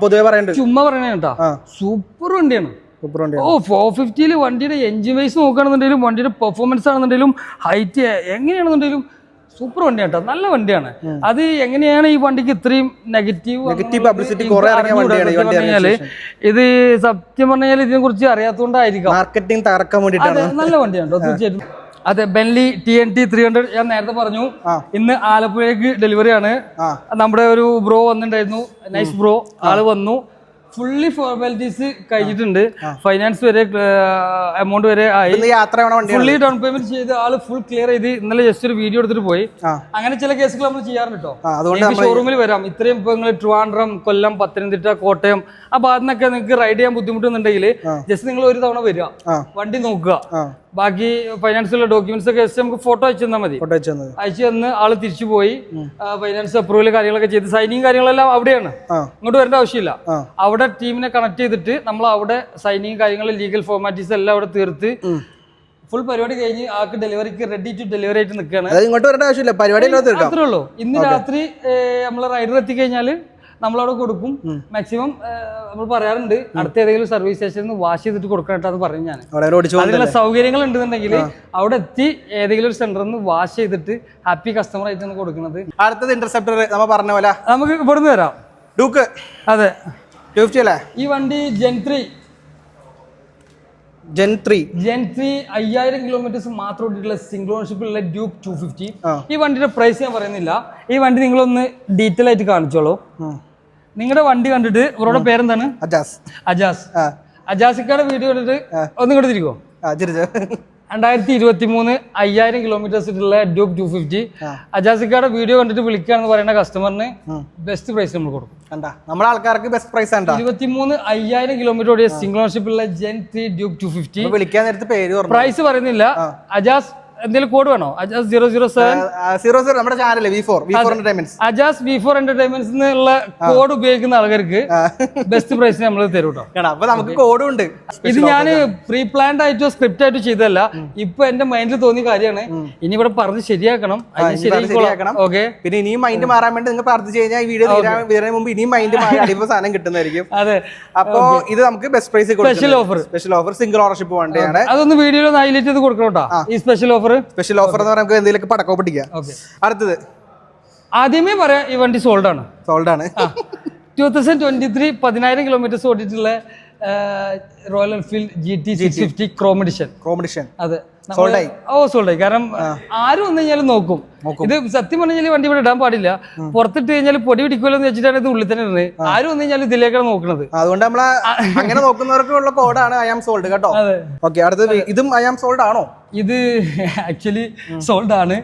പൊതുവെ പറയുന്നുണ്ട്. ചുമ്മാ പറയണ കേട്ടാ. സൂപ്പർ വണ്ടിയാണ്. 450 വണ്ടിയുടെ എഞ്ചിൻ വൈസ് നോക്കുകയാണെന്നുണ്ടെങ്കിലും വണ്ടിയുടെ പെർഫോമൻസ് ആണെന്നുണ്ടെങ്കിലും ഹൈറ്റ് എങ്ങനെയാണെന്നുണ്ടെങ്കിലും സൂപ്പർ വണ്ടിയാണ് കേട്ടോ. നല്ല വണ്ടിയാണ്. അത് എങ്ങനെയാണ് ഈ വണ്ടിക്ക് ഇത്രയും നെഗറ്റീവ് പബ്ലിസിറ്റി പറഞ്ഞാല് ഇത് സത്യം പറഞ്ഞാൽ ഇതിനെ കുറിച്ച് അറിയാത്തതുകൊണ്ടായിരിക്കാം. മാർക്കറ്റിംഗ് തകർക്കാൻ വേണ്ടിയിട്ടാണ്. നല്ല വണ്ടിയാണ് തീർച്ചയായിട്ടും. അതെ, ബെൻലി TNT 300 ഞാൻ നേരത്തെ പറഞ്ഞു. ഇന്ന് ആലപ്പുഴയ്ക്ക് ഡെലിവറി ആണ്. നമ്മുടെ ഒരു ബ്രോ വന്നിട്ടുണ്ടായിരുന്നു, നൈസ് ബ്രോ. ആള് വന്നു, ഫുള്ളി ഫോർമാലിറ്റീസ് കഴിഞ്ഞിട്ടുണ്ട്. ഫൈനാൻസ് വരെ എമൗണ്ട് വരെ ആയി. ഫുള്ളി ഡൗൺ പേയ്മെന്റ് ചെയ്ത് ആള് ഫുൾ ക്ലിയർ ചെയ്ത് ഇന്നലെ ജസ്റ്റ് ഒരു വീഡിയോ എടുത്തിട്ട് പോയി. അങ്ങനെ ചില കേസുകൾ നമ്മൾ ചെയ്യാറുണ്ട് കേട്ടോ. ഷോറൂമിൽ വരാം. ഇത്രയും ഇപ്പൊ നിങ്ങൾ ട്രിവാൻഡ്രം, കൊല്ലം, പത്തനംതിട്ട, കോട്ടയം ആ ഭാഗത്തുനിന്നൊക്കെ നിങ്ങൾക്ക് റൈഡ് ചെയ്യാൻ ബുദ്ധിമുട്ടുന്നുണ്ടെങ്കിൽ ജസ്റ്റ് നിങ്ങൾ ഒരു തവണ വരിക, വണ്ടി നോക്കുക, ബാക്കി ഫൈനാൻസിലുള്ള ഡോക്യുമെന്റ്സ് ഒക്കെ നമുക്ക് ഫോട്ടോ അയച്ചു തന്നാൽ മതി. അയച്ചു തന്ന് ആള് തിരിച്ചു പോയി ഫൈനാൻസ് അപ്രൂവൽ കാര്യങ്ങളൊക്കെ ചെയ്ത് സൈനിങ് കാര്യങ്ങളെല്ലാം അവിടെയാണ്, ഇങ്ങോട്ട് വരേണ്ട ആവശ്യമില്ല. അവിടെ ടീമിനെ കണക്ട് ചെയ്തിട്ട് നമ്മൾ അവിടെ സൈനിങ് കാര്യങ്ങൾ, ലീഗൽ ഫോർമാലിറ്റീസ് എല്ലാം അവിടെ തീർത്ത് ഫുൾ പരിപാടി കഴിഞ്ഞ് ആൾക്ക് ഡെലിവറിക്ക് റെഡി ടു ഡെലിവറി ആയിട്ട് നിൽക്കുകയാണ്. ഇങ്ങോട്ട് വരേണ്ട ആവശ്യമില്ല, പരിപാടി അത്രേ ഉള്ളൂ. ഇന്ന് രാത്രി നമ്മളെ റൈഡർ എത്തിക്കഴിഞ്ഞാല് നമ്മളവിടെ കൊടുക്കും. മാക്സിമം നമ്മൾ പറയാറുണ്ട് അടുത്ത ഏതെങ്കിലും സർവീസ് സ്റ്റേഷനിൽ വാഷ് ചെയ്തിട്ട് കൊടുക്കട്ടെന്ന് പറയും. ഞാൻ അതിനുള്ള സൗകര്യങ്ങൾ ഉണ്ടെന്നുണ്ടെങ്കിൽ അവിടെ എത്തി ഏതെങ്കിലും ഒരു സെന്ററിൽ നിന്ന് വാഷ് ചെയ്തിട്ട് ഹാപ്പി കസ്റ്റമർ ആയിട്ടാണ് കൊടുക്കുന്നത്. അടുത്തത് ഇന്റർസെപ്റ്റർ നമ്മൾ പറഞ്ഞ പോലെ നമുക്ക് ഇവിടുന്ന് വരാം. ഡ്യൂക്ക്. അതെ, 250 അല്ലേ? ഈ വണ്ടി Gen 3 5000 കിലോമീറ്റേഴ്സ് മാത്രം ഓടിയിട്ടുള്ള സിംഗിൾ ഓൺഷിപ്പിലുള്ള ഡ്യൂക്ക് 250. ഈ വണ്ടിയുടെ പ്രൈസ് ഞാൻ പറയുന്നില്ല. ഈ വണ്ടി നിങ്ങളൊന്ന് ഡീറ്റെയിൽ ആയിട്ട് കാണിച്ചോളൂ. നിങ്ങളുടെ വണ്ടി കണ്ടിട്ട് ഇവരുടെ പേരെന്താണ്? അജാസിക്കയുടെ വീഡിയോ കണ്ടിട്ട് ഒന്നും ഇങ്ങോട്ട് തിരിക്കോ. 2023 5000 കിലോമീറ്റേഴ്സ് ഉള്ള ഡ്യൂക്ക് 250. അജാസിക്കയുടെ വീഡിയോ കണ്ടിട്ട് വിളിക്കുകയാണെന്ന് പറയുന്ന കസ്റ്റമറിന് ബെസ്റ്റ് പ്രൈസ് നമ്മൾ കൊടുക്കും. നമ്മുടെ ആൾക്കാർക്ക് ബെസ്റ്റ് പ്രൈസ് ആണ്. 23 5000 കിലോമീറ്റർ ഓടിയ സിംഗിൾ ഓൺഷിപ്പുള്ള Gen 3 ഡ്യൂക്ക് 250. വിളിക്കാൻ നേരത്തെ പേര് പ്രൈസ് പറയുന്നില്ല. അജാസ് എന്തെങ്കിലും കോഡ് വേണോ? അജാസ് 007 നമ്മുടെ ചാനൽ അജാസ് V4 എന്റർടൈൻമെന്റ്സ് എന്നുള്ള കോഡ് ഉപയോഗിക്കുന്ന ആൾക്കാർക്ക് ബെസ്റ്റ് പ്രൈസ് നമ്മൾ തരും കേട്ടോ. അപ്പൊ നമുക്ക് കോഡും ഉണ്ട്. ഇത് ഞാൻ പ്രീ പ്ലാൻഡ് ആയിട്ടോ സ്ക്രിപ്റ്റ് ആയിട്ടോ ചെയ്തതല്ല, ഇപ്പൊ എന്റെ മൈൻഡിൽ തോന്നിയ കാര്യമാണ്. ഇനി ഇവിടെ പറഞ്ഞ് ശരിയാക്കണം. ഓക്കെ, പിന്നെ ഇനിയും മൈൻഡ് മാറാൻ വേണ്ടി നിങ്ങൾ പ്രാർത്ഥിച്ചു കഴിഞ്ഞാൽ ഈ വീഡിയോ തീരാൻ മുമ്പ് ഇനിയും മൈൻഡ് മാറി അടിപൊളി സാധനം കിട്ടുന്നതായിരിക്കും. അതെ, അപ്പൊ ഇത് നമുക്ക് best price special offer single ownership വണ്ടിയാണ്. അതൊന്ന് വീഡിയോയിൽ ഹൈലൈറ്റ് ചെയ്ത് കൊടുക്കണം കേട്ടോ. ഈ സ്പെഷ്യൽ ഓഫർ എന്ന് പറയുമ്പോൾ എന്തെങ്കിലും പടക്കോ പിടിക്കാം. അടുത്തത് ആദ്യമേ പറയാം ഈ വണ്ടി സോൾഡ് ആണ്. 2023 10,000 കിലോമീറ്റേഴ്സ് ഓടിയിട്ടുള്ള Royal Enfield GT 650 chrome edition. അതെ, സോൾഡ് ആയി. കാരണം ആരും വന്നു കഴിഞ്ഞാലും നോക്കും. ഇത് സത്യം പറഞ്ഞാൽ വണ്ടി ഇവിടെ ഇടാൻ പാടില്ല, പുറത്തിട്ട് കഴിഞ്ഞാൽ പൊടി പിടിക്കുമല്ലോ എന്ന് വെച്ചിട്ടാണ് ഇത് ഉള്ളിൽ തന്നെ ഇടുന്നത്. ആരും വന്നു കഴിഞ്ഞാൽ ഇതിലേക്കാണ് നോക്കുന്നത്. അതുകൊണ്ട് നമ്മള് അങ്ങനെ നോക്കുന്നവർക്കുള്ള കോഡാണ് ഐ ആം സോൾഡ് കേട്ടോ. ഓക്കെ, അടുത്തത് ഇതും ഐ ആം സോൾഡ് ആണോ? ഇത് ആക്ച്വലി സോൾഡ് ആണ്.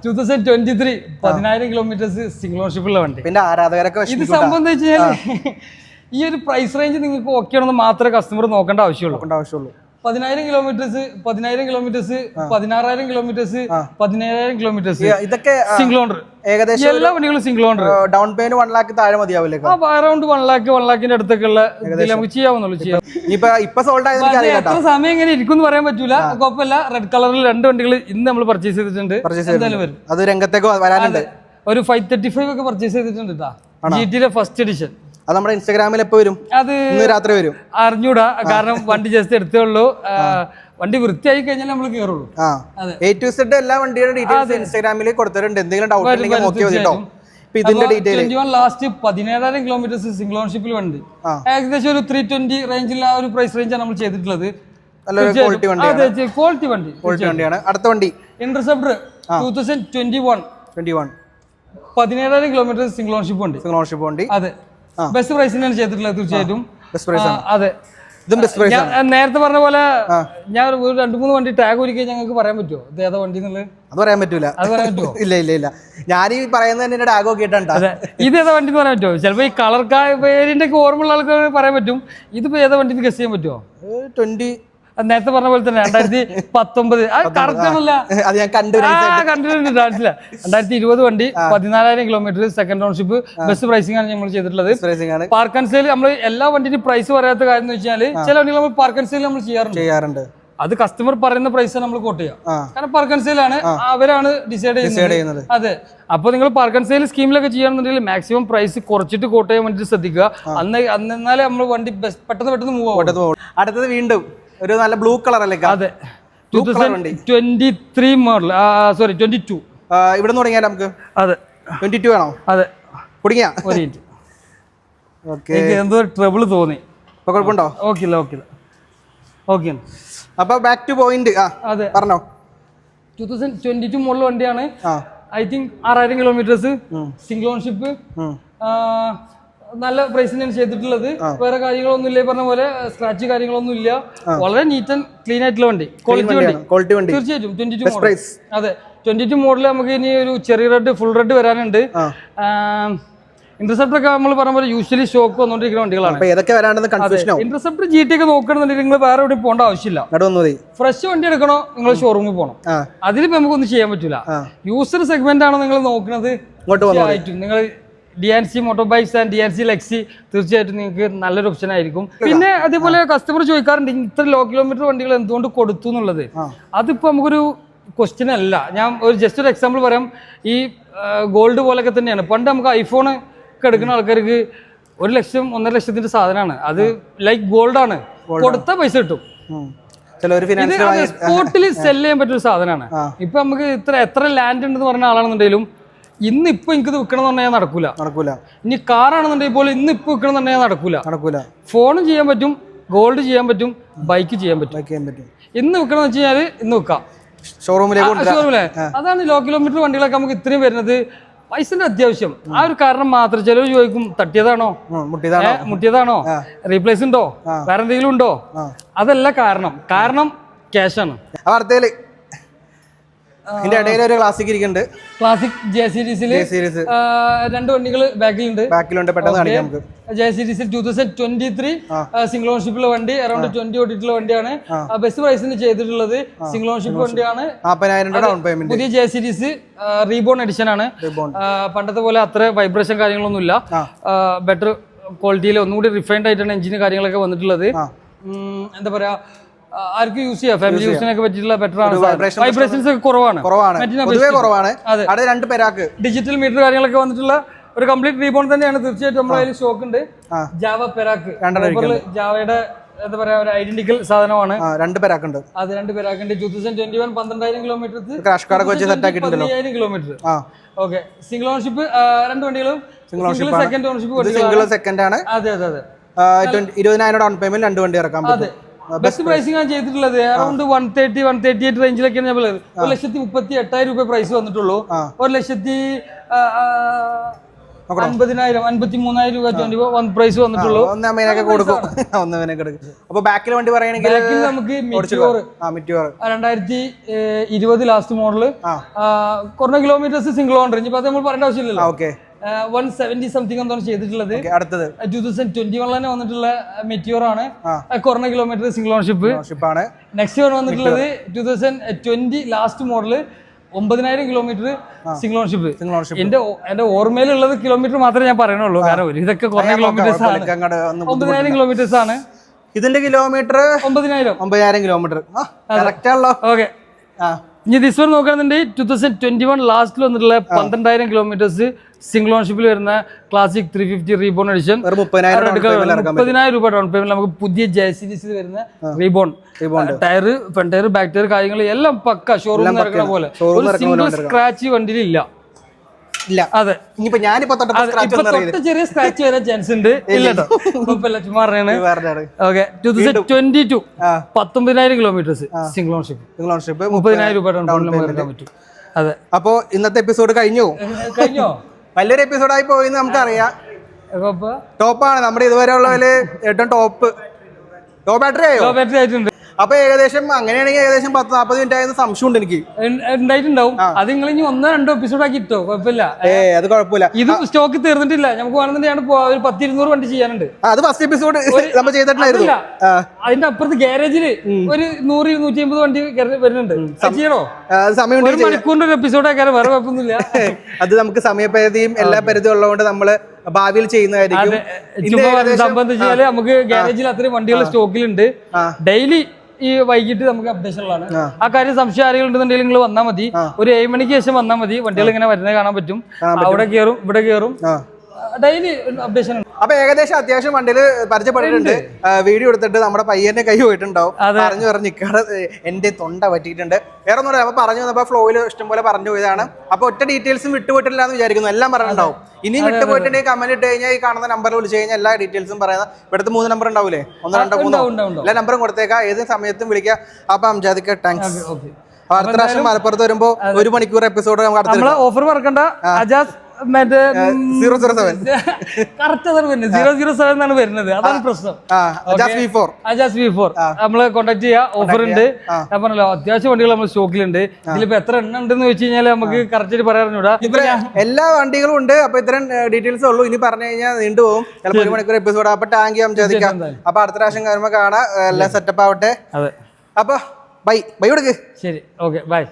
2023 10,000 കിലോമീറ്റേഴ്സ് സിംഗിൾ ഓണർഷിപ്പുള്ള വണ്ടി. പിന്നെ ആരാധകരൊക്കെ ഇത് സംഭവം എന്താ വെച്ച് കഴിഞ്ഞാൽ ഈ ഒരു പ്രൈസ് റേഞ്ച് നിങ്ങൾക്ക് ഓക്കെ ആണെന്ന് മാത്രമേ കസ്റ്റമർ നോക്കേണ്ട ആവശ്യമുള്ളൂ. 10,000 കിലോമീറ്റേഴ്സ് 16,000 കിലോമീറ്റേഴ്സ് 17,000 കിലോമീറ്റേഴ്സ് ഇതൊക്കെ സിംഗിൾ ഓണർ. ഏകദേശം എല്ലാ വണ്ടികളും single owner. Down payment 1 lakh താഴെ മതിയാവില്ലേ? അറൗണ്ട് 1 lakhന്റെ അടുത്തൊക്കെ ഉള്ള നമുക്ക് ചെയ്യാവുന്നുള്ളൂ. ഇപ്പൊ സോൾഡ് ആയത് എത്ര സമയം എങ്ങനെ ഇരിക്കും പറയാൻ പറ്റൂല. കുഴപ്പമില്ല. റെഡ് കളറിൽ 2 വണ്ടികൾ ഇന്ന് നമ്മൾ പർച്ചേസ് ചെയ്തിട്ടുണ്ട്. എന്തായാലും വരും. അത് രംഗത്തേക്ക് വരാനുണ്ട്. ഒരു 535 ഒക്കെ പർച്ചേസ് ചെയ്തിട്ടുണ്ട് കേട്ടോ. GT first edition. അത് നമ്മുടെ ഇൻസ്റ്റാഗ്രാമിൽ എപ്പോ വരും? അത് ഇന്ന് രാത്രി വരും. അറിഞ്ഞൂടാ, കാരണം വണ്ടി ജസ്റ്റ് എടുത്തേ ഉള്ളൂ. വണ്ടി വൃത്തിയായി കഴിഞ്ഞാൽ നമ്മൾ കയറുള്ളൂ. A to Z എല്ലാ വണ്ടിയുടെ ഡീറ്റെയിൽസ് ഇൻസ്റ്റാഗ്രാമിൽ കൊടുത്തിട്ടുണ്ട്. എന്തെങ്കിലും ഡൗട്ട് ഉണ്ടെങ്കിൽ നോക്കി കേട്ടോ. ഇതിന്റെ ഡീറ്റെയിൽ 21 ലാസ്റ്റ് 17,000 കിലോമീറ്റേഴ്സ് സിംഗിൾ ഓണർഷിപ്പിൽ വണ്ടി. ഏകദേശം ഒരു 320 റേഞ്ചിൽ ആ ഒരു പ്രൈസ് റേഞ്ചാണ് നമ്മൾ ചെയ്തിട്ടുള്ളത്. ക്വാളിറ്റി വണ്ടിയാണ്. അടുത്ത വണ്ടി ഇന്റർസെപ്റ്റർ 2021 17,000 കിലോമീറ്റർ സിംഗിൾ ഓണർഷിപ്പ് വണ്ടി. അതെ, ബെസ്റ്റ് പ്രൈസിനാണ് ചെയ്തിട്ടുള്ളത്. തീർച്ചയായിട്ടും അതെ. നേരത്തെ പറഞ്ഞ പോലെ ഞാൻ ഒരു 2-3 വണ്ടി ടാഗ് ഒരുക്കി ഞങ്ങൾക്ക് പറയാൻ പറ്റുമോ ഇത് ഏതാ വണ്ടി എന്നുള്ളത്? അത് പറയാൻ പറ്റൂല. ഇല്ല ഞാൻ ഈ പറയുന്നത് ടാഗ് നോക്കിയിട്ടുണ്ട്. അതെ, ഇത് ഏതാ വണ്ടി എന്ന് പറയാൻ പറ്റുമോ? ചിലപ്പോ ഈ കളർ പേരിന്റെ ഒക്കെ ഓർമ്മയുള്ള ആൾക്കാർ പറയാൻ പറ്റും. ഇതിപ്പോ ഏതാ വണ്ടി ഗസ് ചെയ്യാൻ പറ്റുമോ? നേരത്തെ പറഞ്ഞ പോലെ തന്നെ 2019 കറക്റ്റ് ആണല്ല. 2020 വണ്ടി 14,000 kilometre second ownership. Best pricing ആണ് നമ്മൾ ചെയ്തിട്ടുള്ളത്. പാർക്ക് ആൻഡ് സെയിൽ നമ്മൾ എല്ലാ വണ്ടിന്റെ പ്രൈസ് പറയാത്ത കാര്യം എന്ന് വെച്ചാൽ ചില വണ്ടികൾ നമ്മൾ പാർക്ക് ആൻഡ് സെയിൽ നമ്മൾ ചെയ്യാറുണ്ട്. അത് കസ്റ്റമർ പറയുന്ന പ്രൈസ് നമ്മൾ കോട്ട് ചെയ്യാം. കാരണം പാർക്ക് ആൻഡ് സെയിൽ ആണ്, അവരാണ് ഡിസൈഡ് ചെയ്യുന്നത്. അതെ, അപ്പൊ നിങ്ങൾ പാർക്ക് ആൻഡ് സെയിൽ സ്കീമിലൊക്കെ ചെയ്യണമെന്നുണ്ടെങ്കിൽ മാക്സിമം പ്രൈസ് കുറച്ചിട്ട് കോട്ട് ചെയ്യാൻ വേണ്ടിട്ട് ശ്രദ്ധിക്കുക. എന്നാലേ നമ്മൾ വണ്ടി പെട്ടെന്ന് മൂവ് ആവും. അടുത്തത് വീണ്ടും ഒരു നല്ല ബ്ലൂ കളർ അല്ലേ? അതെ, 2023 മോഡൽ. സോറി 22. ഇവിടെ നിന്ന് തുടങ്ങിയാൽ നമുക്ക്. അതെ, 22 ആണോ? അതെ, കുടുങ്ങിയ എന്തോ ട്രബിൾ തോന്നി. കുഴപ്പമുണ്ടോ? ഓക്കെ. അപ്പൊ ബാക്ക് ടു പോയിന്റ്. അതെ, പറഞ്ഞോ. 2022 മോഡൽ വണ്ടിയാണ്. I think 6,000 kilometres single ownership. നല്ല പ്രൈസിനാണ് ചെയ്തിട്ടുള്ളത്. വേറെ കാര്യങ്ങളൊന്നും ഇല്ല, പറഞ്ഞ പോലെ സ്ക്രാച്ച് കാര്യങ്ങളൊന്നും ഇല്ല. വളരെ നീറ്റ് ആൻഡ് ക്ലീൻ ആയിട്ടുള്ള വണ്ടി, ക്വാളിറ്റി വണ്ടി. തീർച്ചയായിട്ടും 22 മോഡൽ. അതെ, 22 മോഡൽ നമുക്ക് ഇനി ഒരു ചെറിയ റെഡ്, ഫുൾ റെഡ് വരാനുണ്ട്. ഇന്റർസെപ്റ്റർ ഒക്കെ നമ്മൾ പറഞ്ഞ പോലെ യൂഷ്വലി സ്റ്റോക്ക് വന്നുകൊണ്ടിരിക്കുന്ന വണ്ടികളാണ്. ഇന്റർസെപ്റ്റർ GT ഒക്കെ നോക്കണമെന്നുണ്ടെങ്കിൽ നിങ്ങൾ വേറെ എവിടെ പോകേണ്ട ആവശ്യമില്ല. ഫ്രഷ് വണ്ടി എടുക്കണോ നിങ്ങൾ ഷോറൂമിൽ പോകണം. അതിലിപ്പോ നമുക്കൊന്നും ചെയ്യാൻ പറ്റില്ല. യൂസർ സെഗ്മെന്റ് ആണോ നിങ്ങൾ നോക്കുന്നത്? നിങ്ങൾ DNC motor bikes and DNC ലെക്സി തീർച്ചയായിട്ടും നിങ്ങൾക്ക് നല്ലൊരു ഓപ്ഷൻ ആയിരിക്കും. പിന്നെ അതേപോലെ കസ്റ്റമർ ചോദിക്കാറുണ്ട് ഇത്ര ലോ കിലോമീറ്റർ വണ്ടികൾ എന്തുകൊണ്ട് കൊടുത്തു എന്നുള്ളത്. അതിപ്പോ നമുക്കൊരു ക്വസ്റ്റ്യൻ അല്ല. ഞാൻ ജസ്റ്റ് ഒരു എക്സാമ്പിൾ പറയാം. ഈ ഗോൾഡ് പോലൊക്കെ തന്നെയാണ്. പണ്ട് നമുക്ക് ഐഫോൺ ഒക്കെ എടുക്കുന്ന ആൾക്കാർക്ക് 1 ലക്ഷം 1.5 ലക്ഷത്തിന്റെ സാധനമാണ്. അത് ലൈക്ക് ഗോൾഡ് ആണ്, കൊടുത്ത പൈസ കിട്ടും. സ്പോട്ടിൽ സെല് ചെയ്യാൻ പറ്റിയ ഒരു സാധനമാണ്. ഇപ്പൊ നമുക്ക് എത്ര ലാൻഡ് ഉണ്ടെന്ന് പറഞ്ഞ ആളാണെന്നുണ്ടെങ്കിലും ഇന്നിപ്പോ എനിക്കിത് വിൽക്കണം എന്ന് പറഞ്ഞാൽ നടക്കൂല. ഇനി കാറാണെന്നുണ്ടെങ്കിൽ പോലും ഇന്നിപ്പോ വിൽക്കണം എന്ന് പറഞ്ഞാൽ നടക്കൂല. ഫോണും ചെയ്യാൻ പറ്റും, ഗോൾഡ് ചെയ്യാൻ പറ്റും, ബൈക്ക് ചെയ്യാൻ പറ്റും. ഇന്ന് വിൽക്കണം എന്ന് വെച്ച് കഴിഞ്ഞാൽ ഇന്ന് വിൽക്കാം ഷോറൂമിലെ. അതാണ് ലോ കിലോമീറ്റർ വണ്ടികളൊക്കെ നമുക്ക് ഇത്രയും വരുന്നത്. പൈസന്റെ അത്യാവശ്യം. ആ ഒരു കാരണം മാത്രം. ചിലർ ചോദിക്കും തട്ടിയതാണോ, മുട്ടിയതാണോ, റീപ്ലേസ് ഉണ്ടോ, വേറെ എന്തെങ്കിലും ഉണ്ടോ? അതല്ല കാരണം ക്യാഷാണ്. ക്ലാസിക് J സീരീസിൽ 2 വണ്ടികൾ ബാക്കിലുണ്ട്. J സീരീസിൽ 2023 സിംഗിൾ ഓൺഷിപ്പുള്ള വണ്ടി, അറൌണ്ട് 20 ഓടിയിട്ടുള്ള വണ്ടിയാണ്. ബെസ്റ്റ് പ്രൈസിന് ചെയ്തിട്ടുള്ളത് സിംഗിൾ ഓൺഷിപ്പ് വണ്ടിയാണ്. പുതിയ J സീരീസ് റീബോൺ എഡിഷൻ ആണ്. പണ്ടത്തെ പോലെ അത്ര വൈബ്രേഷൻ കാര്യങ്ങളൊന്നും ഇല്ല. ബെറ്റർ ക്വാളിറ്റിയിൽ ഒന്നുകൂടി റിഫൈൻഡ് ആയിട്ടാണ് എഞ്ചിന് കാര്യങ്ങളൊക്കെ വന്നിട്ടുള്ളത്. എന്താ പറയാ, ആർക്കും യൂസ് ചെയ്യാം. ഫാമിലി യൂസിനൊക്കെ പറ്റിയിട്ടുള്ള ബെറ്റർ ആണ്. വൈബ്രേഷൻസ് ഒക്കെ കുറവാണ്. ഡിജിറ്റൽ മീറ്റർ കാര്യങ്ങളൊക്കെ വന്നിട്ടുള്ള ഒരു കംപ്ലീറ്റ് റീബോൺ തന്നെയാണ്. തീർച്ചയായിട്ടും നമ്മുടെ കയ്യിൽ സ്റ്റോക്ക് ഉണ്ട്. ജാവ പെരാക്ക്, ജാവയുടെ എന്താ പറയാ ഒരു ഐഡന്റിക്കൽ സാധനമാണ്. രണ്ട് പേരാക്കുണ്ട്. അത് രണ്ട് പേരാക്കുണ്ട്. 2021 12,000 കിലോമീറ്റർ, ക്രാഷ് കാർഡൊക്കെ വെച്ച് സെറ്റ് ആക്കിയിട്ടുണ്ടല്ലോ. 15,000 കിലോമീറ്റർ. ഓക്കെ, സിംഗിൾ ഓണർഷിപ്പ് രണ്ട് വണ്ടികളും. സെക്കൻഡ് ഓണർഷിപ്പ് സിംഗിൾ സെക്കൻഡ് ആണ്. അതെ അതെ അതെ. 20,000 ഡൗൺ പേയ്മെന്റ് രണ്ട് വണ്ടി ഇറക്കാൻ പറ്റും. ബെസ്റ്റ് പ്രൈസിംഗ് ആണ് ചെയ്തിട്ടുള്ളത്. അറൗണ്ട് 130-138 റേഞ്ചിലൊക്കെയാണ് നമ്മൾ 1,38,000 രൂപ പ്രൈസ് വന്നിട്ടുള്ളൂ. 1,50,000-53,000 രൂപ പ്രൈസ് വന്നിട്ടുള്ളൂ. കൊടുക്കും. അപ്പൊ ബാക്കിൽ വണ്ടി പറയുകയാണെങ്കിൽ നമുക്ക് 2020 ലാസ്റ്റ് മോഡല്, കുറഞ്ഞ കിലോമീറ്റേഴ്സ്, സിംഗിൾ ഓണർ. ഇനിയിപ്പോ അത് നമ്മൾ പറയേണ്ട ആവശ്യമില്ലല്ലോ. 170 സംതിങ് എന്താണ് ചെയ്തിട്ടുള്ളത്. അടുത്തത് 2021 തന്നെ വന്നിട്ടുള്ള മെറ്റിയോർ ആണ്, കുറഞ്ഞ കിലോമീറ്റർ, സിംഗിൾ ഓണർഷിപ്പ് ആണ്. നെക്സ്റ്റ് വന്നിട്ടുള്ളത് 2020 last model, 9,000 kilometre, single ownership. എന്റെ ഓർമ്മയിലുള്ളത് കിലോമീറ്റർ മാത്രമേ ഞാൻ പറയുന്നുള്ളൂ, കാരണം ഇതൊക്കെ കുറഞ്ഞ കിലോമീറ്റേഴ്സ് ആണ്. 9,000 കിലോമീറ്റേഴ്സ് ആണ് ഇതിന്റെ കിലോമീറ്റർ. 9,000 കിലോമീറ്റർ. ഓക്കെ, ഇനി ദിസ് വൺ നോക്കുകയാണെന്നുണ്ടെങ്കിൽ 2021 ലാസ്റ്റിൽ വന്നിട്ടുള്ള 12,000 കിലോമീറ്റേഴ്സ്, സിംഗിൾ ഓണർഷിപ്പിൽ വരുന്ന ക്ലാസിക് 350 റീബോൺ എഡിഷൻ. 30,000 രൂപ ഡൗൺ പേയ്മെന്റ് നമുക്ക് പുതിയ JCBC വരുന്ന reborn. Tyre, front tyre, back tyre, കാര്യങ്ങൾ എല്ലാം പക്ക ഷോറൂമിൽ നടക്കുന്ന പോലെ. ഒരു സിംഗിൾ സ്ക്രാച്ച് വണ്ടിയിൽ ഇല്ല. അതെ, ചെറിയ സ്ക്രാച്ച് വരാൻ ചാൻസ് ഉണ്ട്. ഇല്ലട്ടോ, ചുമ്മാ പറഞ്ഞാണ്. Okay, 2022 19,000 kilometres, single ownership. 30,000 രൂപ ഡൗൺ പേയ്മെന്റ് എടുക്കാൻ പറ്റും. അതെ, അപ്പോ ഇന്നത്തെ എപ്പിസോഡ് കഴിഞ്ഞോ? വലിയൊരു എപ്പിസോഡായി പോയിന്ന് നമുക്കറിയാം. ടോപ്പാണ് നമ്മുടെ ഇതുവരെ ഉള്ളതില് ഏറ്റവും ടോപ്പ് ബാറ്ററി ആയിട്ടുണ്ട്. അപ്പൊ ഏകദേശം അങ്ങനെയാണെങ്കിൽ ഏകദേശം 10-40 മിനിറ്റ് ആയെന്ന് സംശയമുണ്ട് എനിക്ക്. ഉണ്ടായിട്ടുണ്ടാവും. അത് നിങ്ങൾ ഇനി 1-2 എപ്പിസോഡ് ആക്കി ഇട്ടോ, കുഴപ്പമില്ല. അത് കുഴപ്പമില്ല. ഇത് സ്റ്റോക്ക് തീർന്നിട്ടില്ല. നമുക്ക് വേണമെന്നുണ്ടെങ്കിൽ ഒരു 10-200 വണ്ടി ചെയ്യാനുണ്ട്. അത് ഫസ്റ്റ് എപ്പിസോഡ് നമ്മൾ ചെയ്തിട്ടുണ്ടായിരുന്നു. അതിന്റെ അപ്പുറത്ത് ഗ്യാരേജില് ഒരു 100-150 വണ്ടി വരുന്നുണ്ട്. ചെയ്യണോ? സമയം ഒരു മണിക്കൂറിന്റെ ഒരു എപ്പിസോഡ് ആക്കാൻ വേറെ കുഴപ്പമൊന്നുമില്ല. അത് നമുക്ക് സമയപരിധിയും എല്ലാ പരിധിയും ഉള്ളതുകൊണ്ട് നമ്മള് ഭാവിയിൽ ചെയ്യുന്നതായിരിക്കും. സംബന്ധിച്ചാല് നമുക്ക് ഗ്യാരേജിൽ അത്രയും വണ്ടികൾ സ്റ്റോക്കിലുണ്ട്. ഡെയിലി ഈ വൈകിട്ട് നമുക്ക് അപ്ഡേഷനുകളാണ്. ആ കാര്യം സംശയം ആരെങ്കിലും ഉണ്ടെന്നുണ്ടെങ്കിൽ നിങ്ങൾ വന്നാൽ മതി. ഒരു 7 മണിക്ക് ശേഷം വന്നാൽ മതി. വണ്ടികൾ ഇങ്ങനെ വരുന്നത് കാണാൻ പറ്റും. അവിടെ കയറും, ഇവിടെ കയറും, ഡെയിലി അപ്ഡേഷൻ. അപ്പൊ ഏകദേശം അത്യാവശ്യം വണ്ടിയിൽ പരിചയപ്പെട്ടിട്ടുണ്ട്. വീഡിയോ എടുത്തിട്ട് നമ്മുടെ പയ്യന്റെ കൈ പോയിട്ടുണ്ടാവും. പറഞ്ഞു നിൽക്കാതെ എന്റെ തൊണ്ട പറ്റിയിട്ടുണ്ട്. വേറെ ഒന്നും പറയാം. അപ്പൊ പറഞ്ഞു വന്നപ്പോ ഫ്ലോയിൽ ഇഷ്ടംപോലെ പറഞ്ഞു പോയതാണ്. അപ്പൊ ഒറ്റ ഡീറ്റെയിൽസും വിട്ടുപോയിട്ടില്ല എന്ന് വിചാരിക്കുന്നു. എല്ലാം പറഞ്ഞിട്ടുണ്ടാവും. ഇനിയും വിട്ടുപോയിട്ടുണ്ടെങ്കിൽ കമന്റ് ഇട്ട് കഴിഞ്ഞാൽ ഈ കാണുന്ന നമ്പറിൽ വിളിച്ചു കഴിഞ്ഞാൽ എല്ലാ ഡീറ്റെയിൽസും പറയുന്ന. ഇവിടുത്തെ 3 നമ്പർ ഉണ്ടാവൂലേ? 1, 2, 3 എല്ലാ നമ്പറും കൊടുത്തേക്കാം. ഏത് സമയത്തും വിളിക്കാം. അപ്പൊ അംജാദിക്ക് താങ്ക്സ്. അടുത്ത പ്രാവശ്യം മലപ്പുറത്ത് വരുമ്പോ 1 മണിക്കൂർ എപ്പിസോഡ് നമുക്ക് ഓഫർ മറക്കണ്ട. അജാസ് 007 എന്നാണ് വരുന്നത്. അതാണ് പ്രശ്നം. അജാസ് V4 നമ്മള് കോൺടാക്ട് ചെയ്യാം. ഓഫർ ഉണ്ട്. ഞാൻ പറഞ്ഞല്ലോ, അത്യാവശ്യം വണ്ടികൾ നമ്മൾ സ്റ്റോക്കിലുണ്ട്. ഇതിലിപ്പോ എത്ര എണ്ണം ഉണ്ടെന്ന് വെച്ച് കഴിഞ്ഞാൽ നമുക്ക് കറക്റ്റ് പറയാറുണ്ട്. എല്ലാ വണ്ടികളും ഉണ്ട്. അപ്പൊ ഇത്രയും ഡീറ്റെയിൽസ് ഉള്ളൂ. ഇനി പറഞ്ഞു കഴിഞ്ഞാൽ നീണ്ടുപോകും. ചിലപ്പോൾ 1 മണിക്കൂർ എപ്പിസോഡ്. അപ്പൊ ടാങ്ക് ചോദിക്കാം. അപ്പൊ അടുത്ത പ്രാവശ്യം വരുമ്പോ കാണാം. എല്ലാം സെറ്റപ്പ് ആവട്ടെ. അപ്പൊ ബൈ കൊടുക്ക്. ശരി, ഓക്കെ, ബൈ.